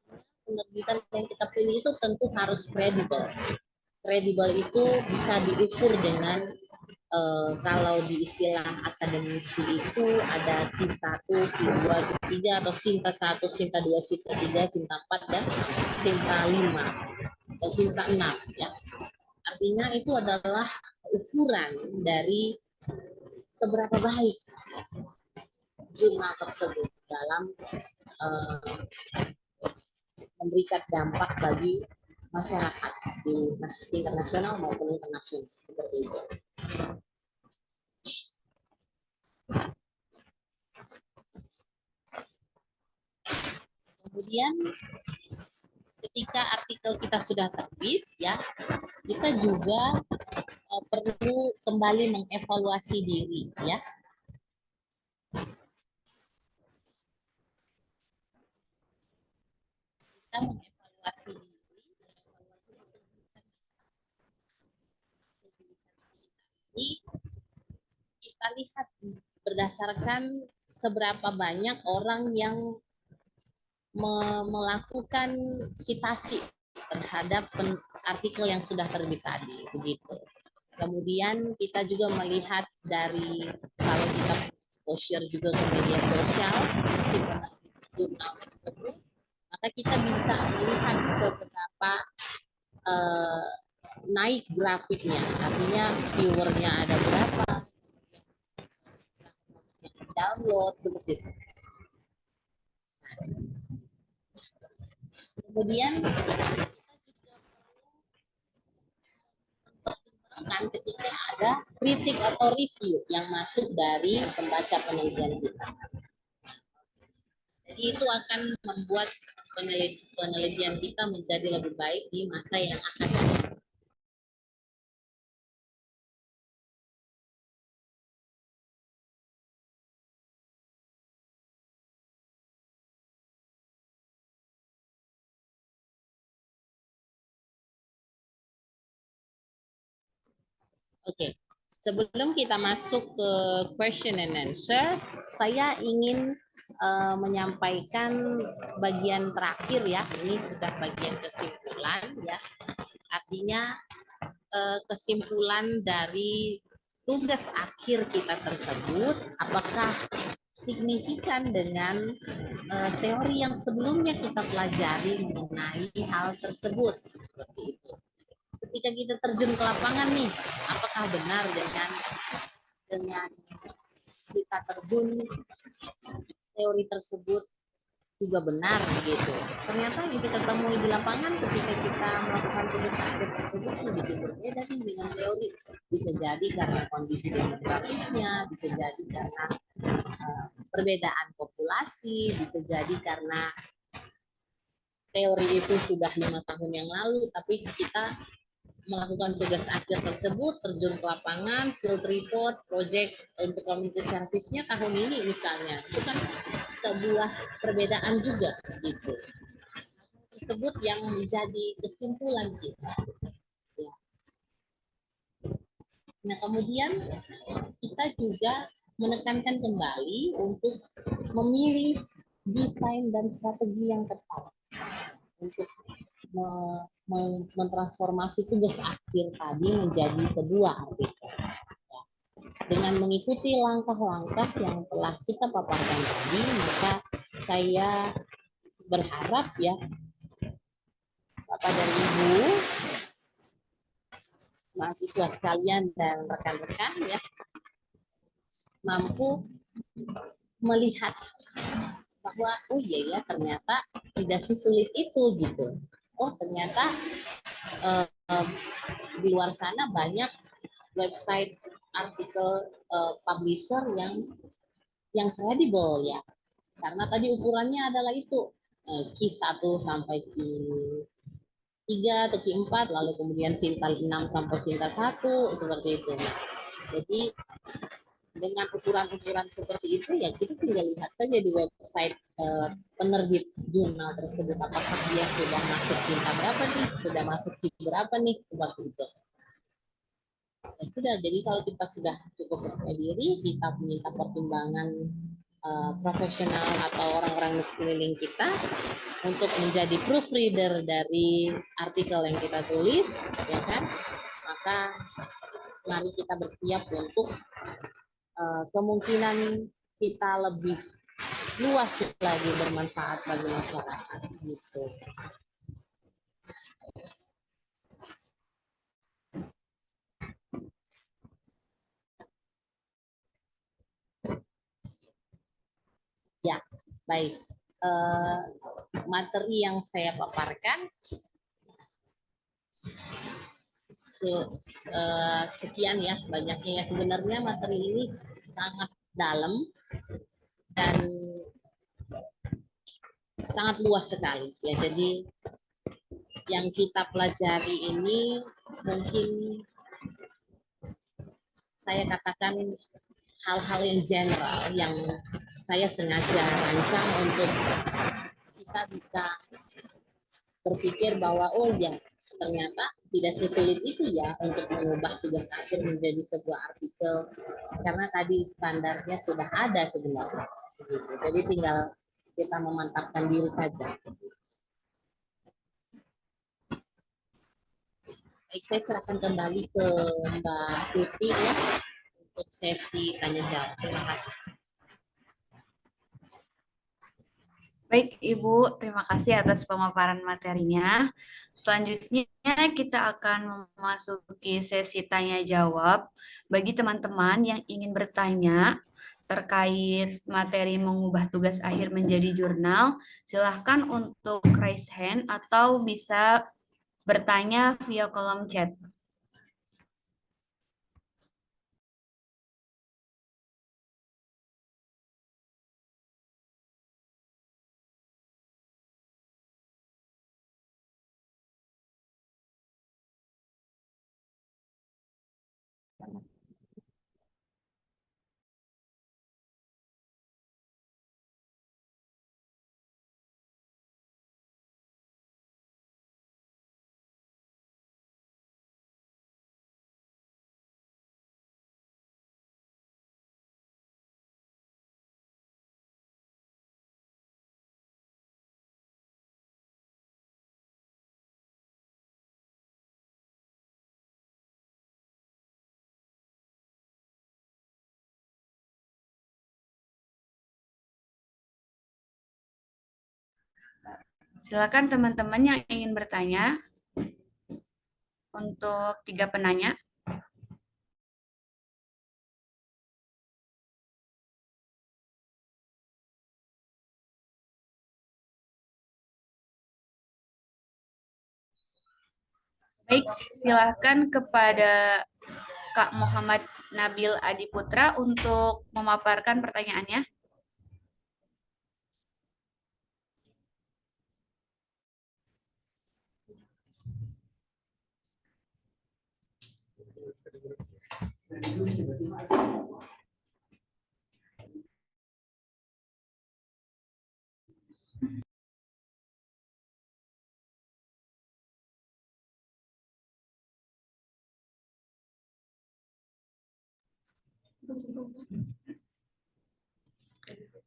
Penerbitan yang kita pilih itu tentu harus kredibel. Kredibel itu bisa diukur dengan kalau di istilah akademisi itu ada Sinta 1, Q2, Q3, atau Sinta 1, Sinta 2, Sinta 3, Sinta 4, dan Sinta 5. dan Sinta 6 ya. Artinya itu adalah ukuran dari seberapa baik jurnal tersebut dalam memberikan dampak bagi masyarakat di tingkat nasional maupun internasional seperti itu. Kemudian ketika artikel kita sudah terbit ya, kita juga perlu kembali mengevaluasi diri ya. Kita mengevaluasi diri, kita lihat berdasarkan seberapa banyak orang yang melakukan citasi terhadap artikel yang sudah terbit tadi, begitu. Kemudian kita juga melihat dari kalau kita exposure juga ke media sosial di jurnal tersebut, maka kita bisa melihat seberapa naik grafiknya, artinya viewernya ada berapa, yang download seperti itu. Kemudian kita juga perlu ketika ada kritik atau review yang masuk dari pembaca penelitian kita. Jadi itu akan membuat penelitian kita menjadi lebih baik di masa yang akan datang. Oke, sebelum kita masuk ke question and answer, saya ingin menyampaikan bagian terakhir ya. Ini sudah bagian kesimpulan ya. Artinya kesimpulan dari tugas akhir kita tersebut, apakah signifikan dengan teori yang sebelumnya kita pelajari mengenai hal tersebut, seperti itu. Ketika kita terjun ke lapangan nih, apakah benar dengan kita terjun teori tersebut juga benar gitu. Ternyata yang kita temui di lapangan ketika kita melakukan tugas akhir tersebut sedikit berbeda nih dengan teori. Bisa jadi karena kondisi demografisnya, bisa jadi karena perbedaan populasi, bisa jadi karena teori itu sudah 5 tahun yang lalu, tapi kita melakukan tugas akhir tersebut, terjun ke lapangan, field report, project untuk community service-nya tahun ini misalnya, itu kan sebuah perbedaan juga gitu. Tersebut yang menjadi kesimpulan kita. Ya. Nah kemudian kita juga menekankan kembali untuk memilih desain dan strategi yang tepat untuk mentransformasi tugas akhir tadi menjadi sebuah artikel. Ya. Dengan mengikuti langkah-langkah yang telah kita paparkan tadi, maka saya berharap ya Bapak dan Ibu, mahasiswa sekalian dan rekan-rekan ya mampu melihat bahwa oh iya ya ternyata tidak sesulit itu gitu. Oh ternyata di luar sana banyak website artikel publisher yang kredibel ya. Karena tadi ukurannya adalah itu Q1 sampai Q3 atau Q4, lalu kemudian Sinta 6 sampai Sinta 1 seperti itu. Jadi dengan ukuran-ukuran seperti itu ya kita tinggal lihat saja di website penerbit jurnal tersebut apakah dia sudah masuk Sinta berapa nih, sudah masuk Q berapa nih, seperti itu. Ya sudah, jadi kalau kita sudah cukup percaya diri, kita minta pertimbangan profesional atau orang-orang di sekeliling kita untuk menjadi proofreader dari artikel yang kita tulis, ya kan? Maka mari kita bersiap untuk kemungkinan kita lebih luas lagi bermanfaat bagi masyarakat gitu. Baik, materi yang saya paparkan sekian ya banyaknya ya. Sebenarnya materi ini sangat dalam dan sangat luas sekali ya. Jadi yang kita pelajari ini mungkin saya katakan hal-hal yang general yang saya sengaja rancang untuk kita bisa berpikir bahwa oh ya ternyata tidak sesulit itu ya untuk mengubah tugas akhir menjadi sebuah artikel karena tadi standarnya sudah ada sebenarnya. Jadi tinggal kita memantapkan diri saja. Baik, saya serahkan kembali ke Mbak Tuti ya untuk sesi tanya jawab. Terima kasih. Baik, Ibu, terima kasih atas pemaparan materinya. Selanjutnya, kita akan memasuki sesi tanya jawab. Bagi teman-teman yang ingin bertanya terkait materi mengubah tugas akhir menjadi jurnal, silahkan untuk raise hand atau bisa bertanya via kolom chat. Silakan teman-teman yang ingin bertanya untuk 3 penanya. Baik, silakan kepada Kak Muhammad Nabil Adiputra untuk memaparkan pertanyaannya.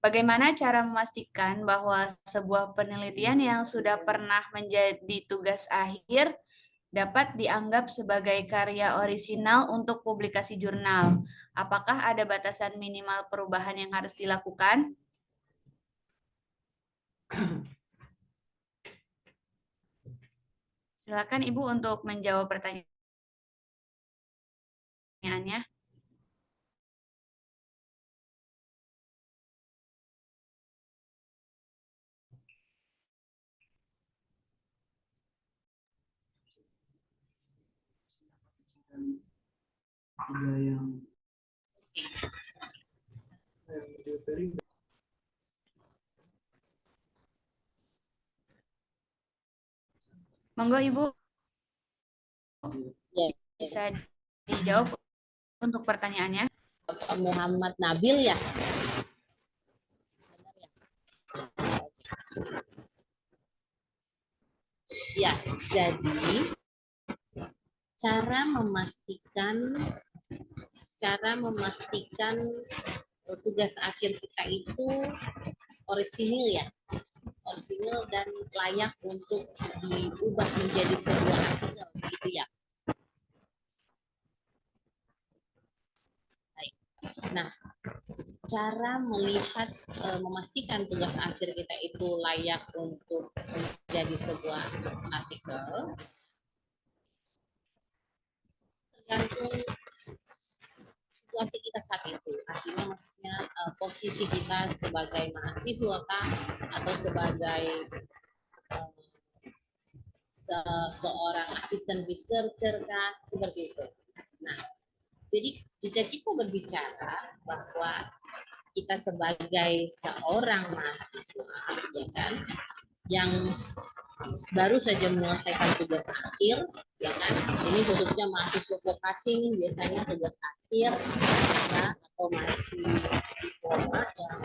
Bagaimana cara memastikan bahwa sebuah penelitian yang sudah pernah menjadi tugas akhir dapat dianggap sebagai karya orisinal untuk publikasi jurnal? Apakah ada batasan minimal perubahan yang harus dilakukan? Silakan Ibu untuk menjawab pertanyaannya. Monggo Ibu Ya, bisa dijawab untuk pertanyaannya. Pak Muhammad Nabil ya. Ya, jadi cara memastikan tugas akhir kita itu orisinil ya, orisinil dan layak untuk diubah menjadi sebuah artikel gitu ya. Baik. Nah, cara melihat memastikan tugas akhir kita itu layak untuk menjadi sebuah artikel tergantung situasi kita saat itu. Artinya maksudnya posisi kita sebagai mahasiswa kah atau sebagai eh, seorang asisten researcher kah, seperti itu. Nah, jadi jika kita berbicara bahwa kita sebagai seorang mahasiswa, ya kan, yang baru saja menyelesaikan tugas akhir, ya kan, ini khususnya mahasiswa vokasi nih biasanya tugas akhir, ya, atau masih diploma yang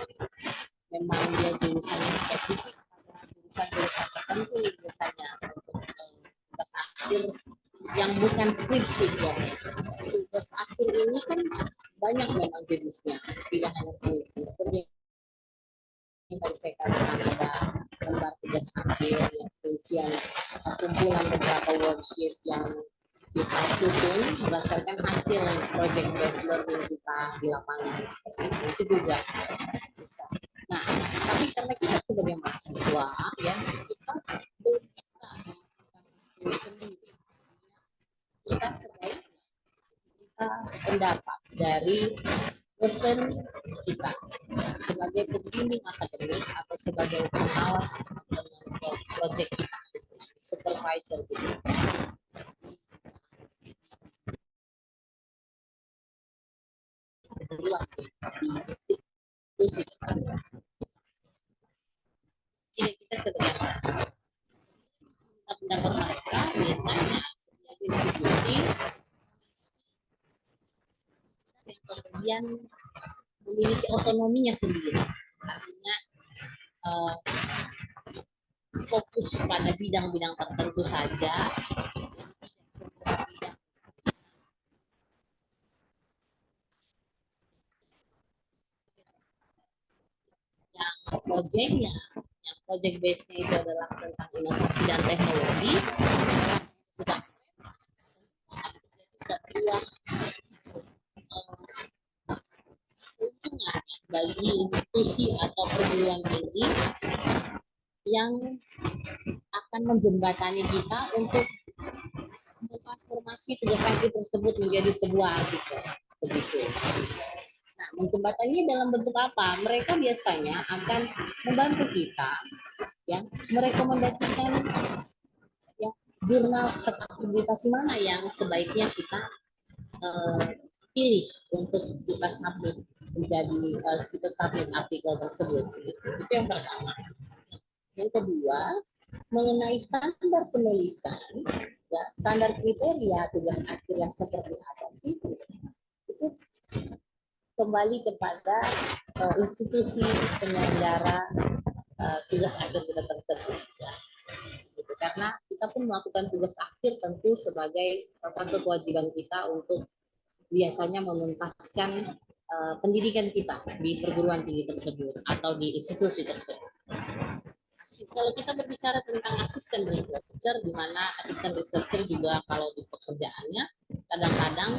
memang dia jurusannya spesifik pada jurusan-jurusan tertentu biasanya untuk tugas akhir yang bukan skripsi ya. Tugas akhir ini kan banyak memang jenisnya, tidak hanya skripsi. Seperti yang tadi saya katakan ada lembar tugas akhir, yang rincian kumpulan beberapa worksheet yang kita susun berdasarkan hasil project based learning kita di lapangan. Itu juga bisa. Nah, tapi karena kita sebagai mahasiswa, ya kita belum bisa melakukan itu sendiri. Kita sebaiknya kita pendapat dari dosen kita sebagai pembimbing akademik atau sebagai pengawas proyek kita, supervisor kita. Kedua, di institusi kita. Jadi kita sebagai mahasiswa, pendapat mereka biasanya sebagai institusi yang kemudian memiliki otonominya sendiri. Artinya fokus pada bidang-bidang tertentu saja, yang proyeknya, yang project base-nya itu adalah tentang inovasi dan teknologi, sudah sebuah keuntungan bagi institusi atau perguruan tinggi yang akan menjembatani kita untuk mentransformasi tugas akhir tersebut menjadi sebuah artikel, begitu. Nah, menjembataninya dalam bentuk apa? Mereka biasanya akan membantu kita, ya, merekomendasikan ya, jurnal terakreditasi mana yang sebaiknya kita pilih untuk kita submit menjadi kita submit artikel tersebut. Itu yang pertama. Yang kedua, mengenai standar penulisan, ya, standar kriteria tugas akhir yang seperti apa sih? Itu kembali kepada institusi penyelenggara tugas akhir kita tersebut. Ya. Gitu. Karena kita pun melakukan tugas akhir tentu sebagai satu kewajiban kita untuk biasanya menuntaskan pendidikan kita di perguruan tinggi tersebut atau di institusi tersebut. Kalau kita berbicara tentang asisten researcher, di mana asisten researcher juga kalau di pekerjaannya kadang-kadang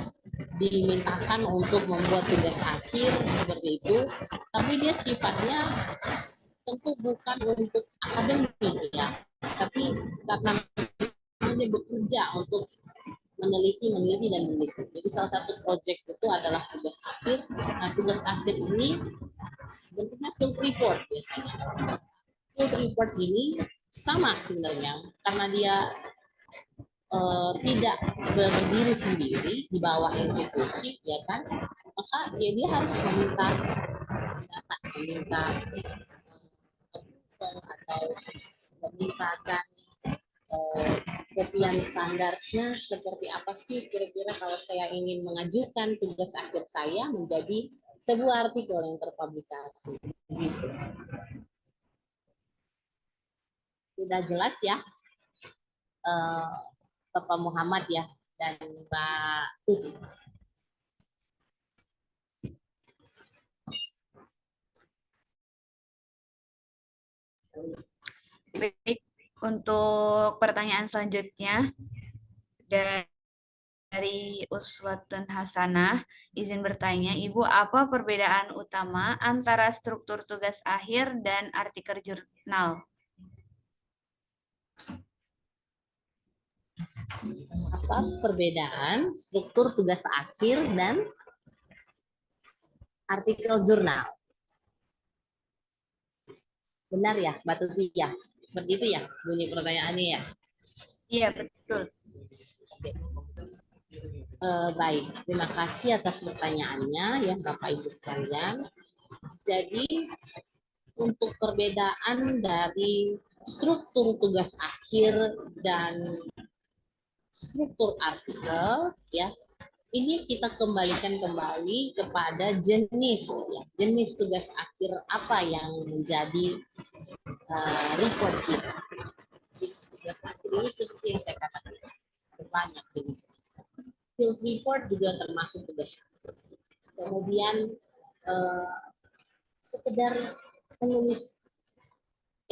dimintakan untuk membuat tugas akhir seperti itu, tapi dia sifatnya tentu bukan untuk akademik ya, tapi karena dia bekerja untuk meneliti dan meneliti. Jadi salah satu proyek itu adalah tugas akhir. Nah, tugas akhir ini bentuknya field report biasanya. Field report ini sama sebenarnya karena dia tidak berdiri sendiri di bawah institusi, ya kan? Maka dia harus meminta atau memintakan kopian standarnya seperti apa sih kira-kira kalau saya ingin mengajukan tugas akhir saya menjadi sebuah artikel yang terpublikasi. Gitu. Sudah jelas ya, Bapak Muhammad ya dan Mbak Tuti. Baik, untuk pertanyaan selanjutnya dari Uswatun Hasanah, izin bertanya, Ibu, apa perbedaan utama antara struktur tugas akhir dan artikel jurnal? Apa perbedaan struktur tugas akhir dan artikel jurnal. Benar ya, Mbak Tuti ya? Seperti itu ya bunyi pertanyaannya ya? Iya, betul. Oke. Baik, terima kasih atas pertanyaannya ya Bapak Ibu sekalian. Jadi untuk perbedaan dari struktur tugas akhir dan struktur artikel ya, ini kita kembalikan kembali kepada jenis ya, jenis tugas akhir apa yang menjadi report kita. Jenis tugas akhir ini seperti yang saya katakan banyak jenis. Field report juga termasuk tugas akhir. Kemudian sekedar menulis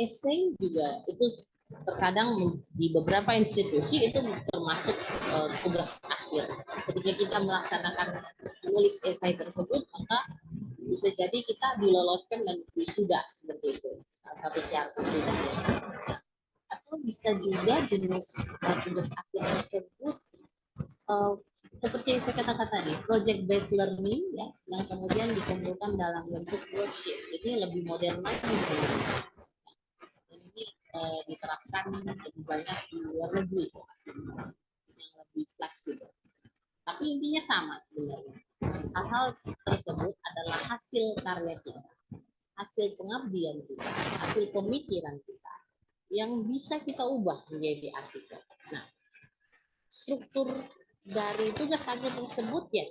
essay juga itu terkadang di beberapa institusi itu termasuk tugas akhir. Ketika kita melaksanakan menulis essay tersebut, maka bisa jadi kita diloloskan dan wisuda seperti itu. Salah satu syarat wisuda ya. Atau bisa juga jenis tugas akhir tersebut seperti yang saya katakan tadi, project based learning ya, yang kemudian dikumpulkan dalam bentuk worksheet. Jadi lebih modern lagi. Dan ini diterapkan lebih banyak di luar negeri yang lebih fleksibel. Tapi intinya sama sebenarnya. Hal-hal tersebut adalah hasil karya kita, hasil pengabdian kita, hasil pemikiran kita yang bisa kita ubah menjadi artikel. Nah, struktur dari tugas akhir tersebut ya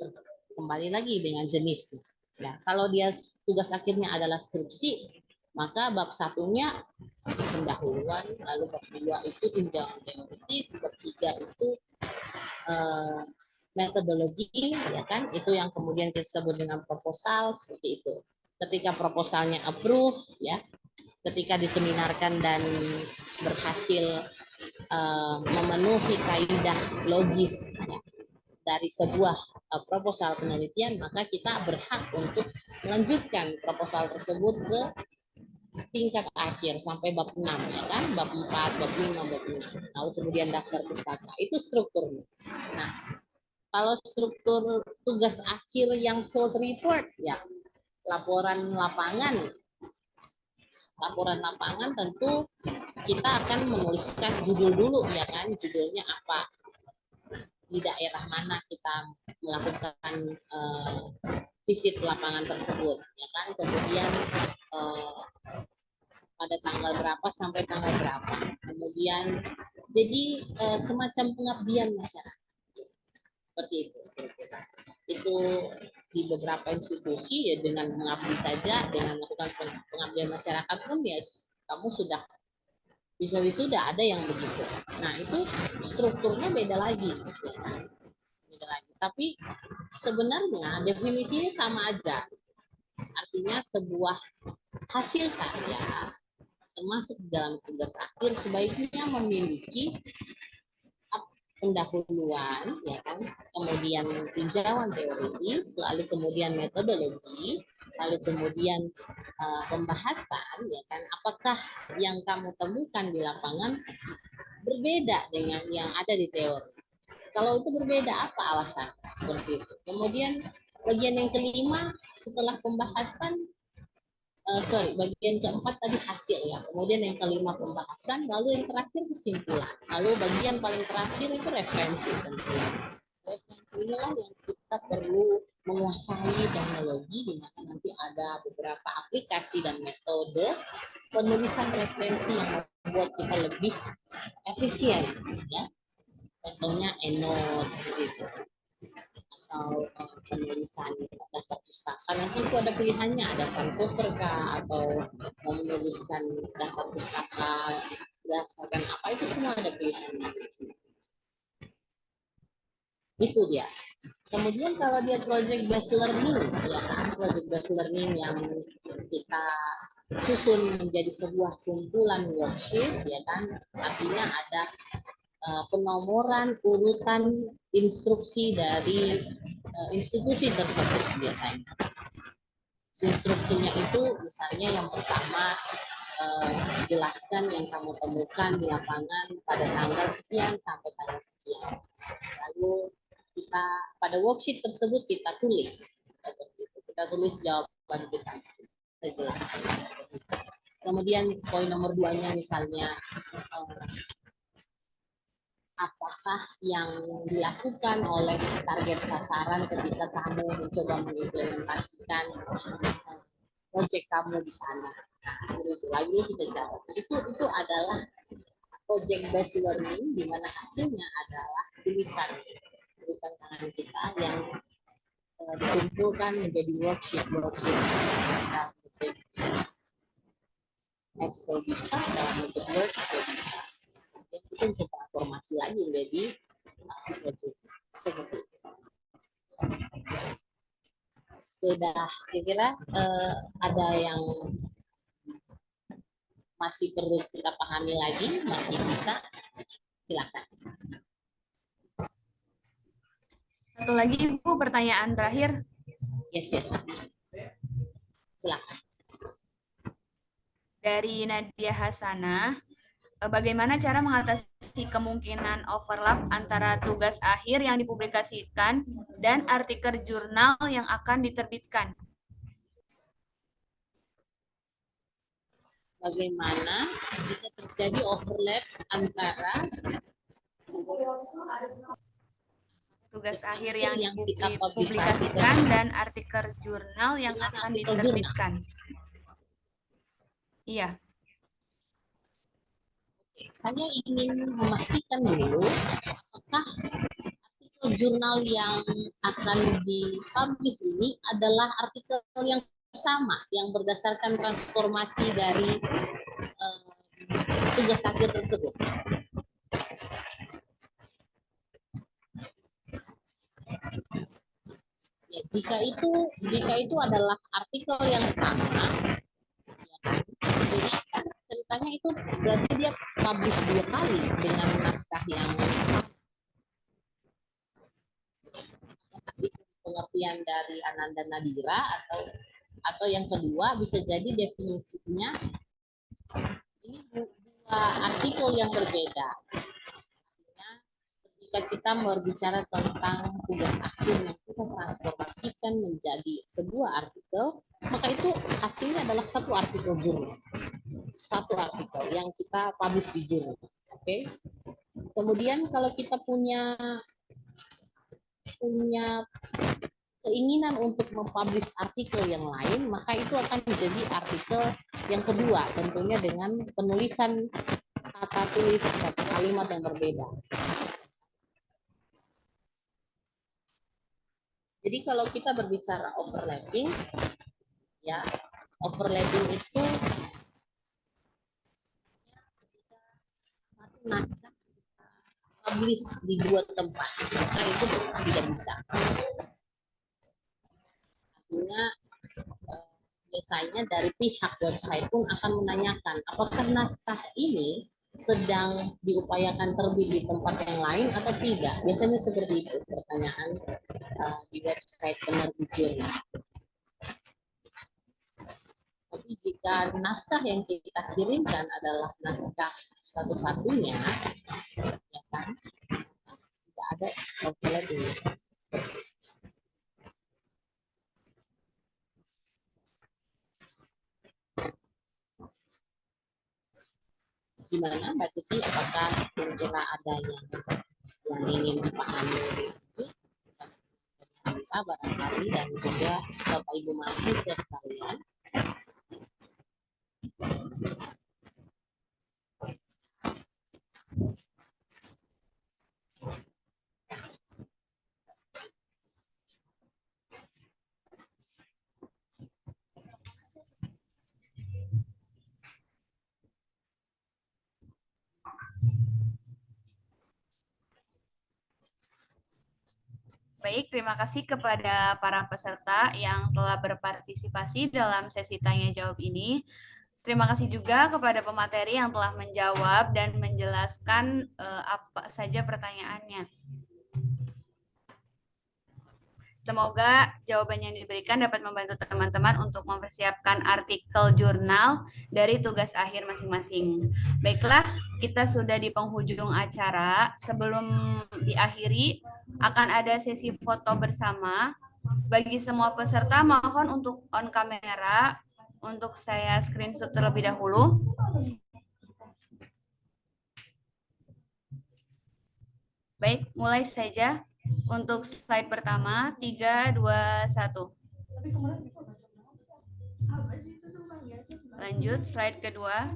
kembali lagi dengan jenisnya. Ya, kalau dia tugas akhirnya adalah skripsi, maka bab satunya pendahuluan, lalu bab 2 itu tinjauan teoritis, bab 3 itu metodologi, ya kan? Itu yang kemudian kita sebut dengan proposal seperti itu. Ketika proposalnya approve, ya, ketika diseminarkan dan berhasil memenuhi kaidah logis ya, dari sebuah proposal penelitian, maka kita berhak untuk melanjutkan proposal tersebut ke tingkat akhir sampai bab 6 ya kan, bab 4, bab 5, bab 6. Lalu kemudian daftar pustaka. Itu strukturnya. Nah, kalau struktur tugas akhir yang field report ya laporan lapangan. Laporan lapangan tentu kita akan menuliskan judul dulu ya kan, judulnya apa, di daerah mana kita melakukan visit lapangan tersebut ya kan, kemudian pada tanggal berapa sampai tanggal berapa, kemudian jadi semacam pengabdian masyarakat seperti itu. Itu di beberapa institusi ya dengan mengabdi saja, dengan melakukan pengabdian masyarakat pun ya kamu sudah bisa wisuda, ada yang begitu. Nah itu strukturnya beda lagi, ya kan? Beda lagi. Tapi sebenarnya definisinya sama aja. Artinya sebuah hasil karya termasuk dalam tugas akhir sebaiknya memiliki pendahuluan, ya kan, kemudian tinjauan teoritis, lalu kemudian metodologi, lalu kemudian pembahasan, ya kan, apakah yang kamu temukan di lapangan berbeda dengan yang ada di teori. Kalau itu berbeda, apa alasan? Seperti itu. Kemudian bagian yang kelima setelah pembahasan, bagian keempat tadi hasil ya. Kemudian yang kelima pembahasan, lalu yang terakhir kesimpulan. Lalu bagian paling terakhir itu referensi tentunya. Referensi inilah yang kita perlu menguasai teknologi, di mana nanti ada beberapa aplikasi dan metode penulisan referensi yang membuat kita lebih efisien ya. Contohnya EndNote gitu, atau penulisan daftar pustaka. Nanti itu ada pilihannya, ada Vancouver kah, atau mau menuliskan daftar pustaka berdasarkan apa, itu semua ada pilihannya. Itu dia. Kemudian kalau dia project based learning, ya kan, project based learning yang kita susun menjadi sebuah kumpulan worksheet, ya kan, artinya ada penomoran urutan instruksi dari institusi tersebut biasanya. Instruksinya itu misalnya yang pertama jelaskan yang kamu temukan di lapangan pada tanggal sekian sampai tanggal sekian. Lalu kita pada worksheet tersebut kita tulis seperti itu. kita tulis jawaban kita. Kemudian poin nomor 2-nya misalnya apakah yang dilakukan oleh target sasaran ketika kamu mencoba mengimplementasikan proyek kamu di sana. Nah, itu lagi kita jawab. Itu adalah project based learning di mana hasilnya adalah tulisan tangan kita yang dikumpulkan menjadi worksheet. Excel bisa, dalam bentuk Word juga bisa. Dan kita bisa transformasi lagi menjadi project seperti itu. Sudah kira-kira ada yang masih perlu kita pahami lagi, masih bisa, silakan. Satu lagi Ibu, pertanyaan terakhir. Yes. Silakan. Dari Nadia Hasanah, bagaimana cara mengatasi kemungkinan overlap antara tugas akhir yang dipublikasikan dan artikel jurnal yang akan diterbitkan? Bagaimana jika terjadi overlap antara tugas akhir yang dipublikasikan dan artikel jurnal yang akan diterbitkan? Iya. Saya ingin memastikan dulu apakah artikel jurnal yang akan dipublish ini adalah artikel yang sama yang berdasarkan transformasi dari tugas akhir tersebut. Ya, jika itu adalah artikel yang sama, ya, jadi kan ceritanya itu berarti dia publish 2 kali dengan naskah yang pengertian dari Ananda Nadira atau yang kedua bisa jadi definisinya ini 2 artikel yang berbeda. Artinya ketika kita berbicara tentang tugas akhir yang kita transformasikan menjadi sebuah artikel, maka itu hasilnya adalah satu artikel jurnal. Satu artikel yang kita publish di jurnal. Oke. Kemudian kalau kita punya keinginan untuk mempublish artikel yang lain, maka itu akan menjadi artikel yang kedua, tentunya dengan penulisan kata tulis atau kalimat yang berbeda. Jadi kalau kita berbicara overlapping, ya overlapping itu satu naskah publish di 2 tempat, maka itu tidak bisa. Artinya biasanya dari pihak website pun akan menanyakan apakah naskah ini sedang diupayakan terbit di tempat yang lain atau tidak. Biasanya seperti itu pertanyaan di website penerbit jurnal. Tapi jika naskah yang kita kirimkan adalah naskah satu-satunya, ya kan, tidak ada overlapping. Gimana Mbak Titi, apakah kira-kira ada yang ingin dipahami bisa barangkali, dan juga Bapak Ibu mahasiswa sekalian? Baik, terima kasih kepada para peserta yang telah berpartisipasi dalam sesi tanya jawab ini. Terima kasih juga kepada pemateri yang telah menjawab dan menjelaskan apa saja pertanyaannya. Semoga jawaban yang diberikan dapat membantu teman-teman untuk mempersiapkan artikel jurnal dari tugas akhir masing-masing. Baiklah, kita sudah di penghujung acara. Sebelum diakhiri, akan ada sesi foto bersama Bagi semua peserta mohon untuk on kamera, untuk saya screenshot terlebih dahulu. Baik, mulai saja untuk slide pertama, 3, 2, 1. Lanjut, slide kedua.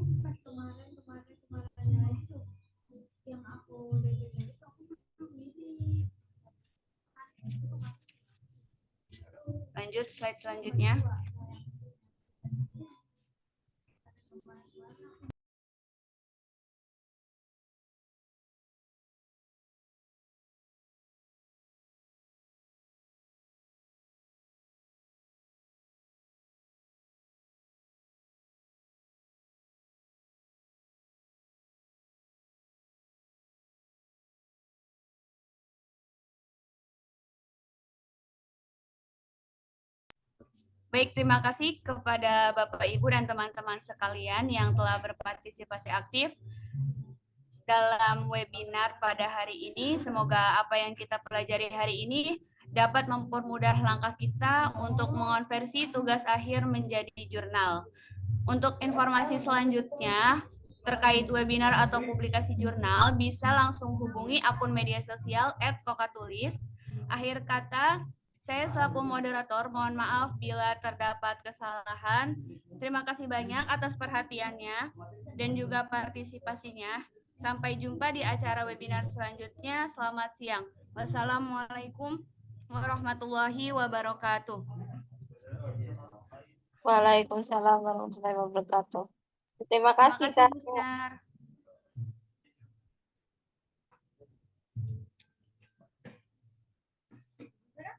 Lanjut, slide selanjutnya. Baik, terima kasih kepada Bapak, Ibu, dan teman-teman sekalian yang telah berpartisipasi aktif dalam webinar pada hari ini. Semoga apa yang kita pelajari hari ini dapat mempermudah langkah kita untuk mengonversi tugas akhir menjadi jurnal. Untuk informasi selanjutnya terkait webinar atau publikasi jurnal, bisa langsung hubungi akun media sosial @kokatulis. Akhir kata, saya selaku moderator mohon maaf bila terdapat kesalahan. Terima kasih banyak atas perhatiannya dan juga partisipasinya. Sampai jumpa di acara webinar selanjutnya. Selamat siang. Wassalamualaikum warahmatullahi wabarakatuh. Waalaikumsalam warahmatullahi wabarakatuh. Terima Terima kasih, kasih, Kak. Bu Sinar.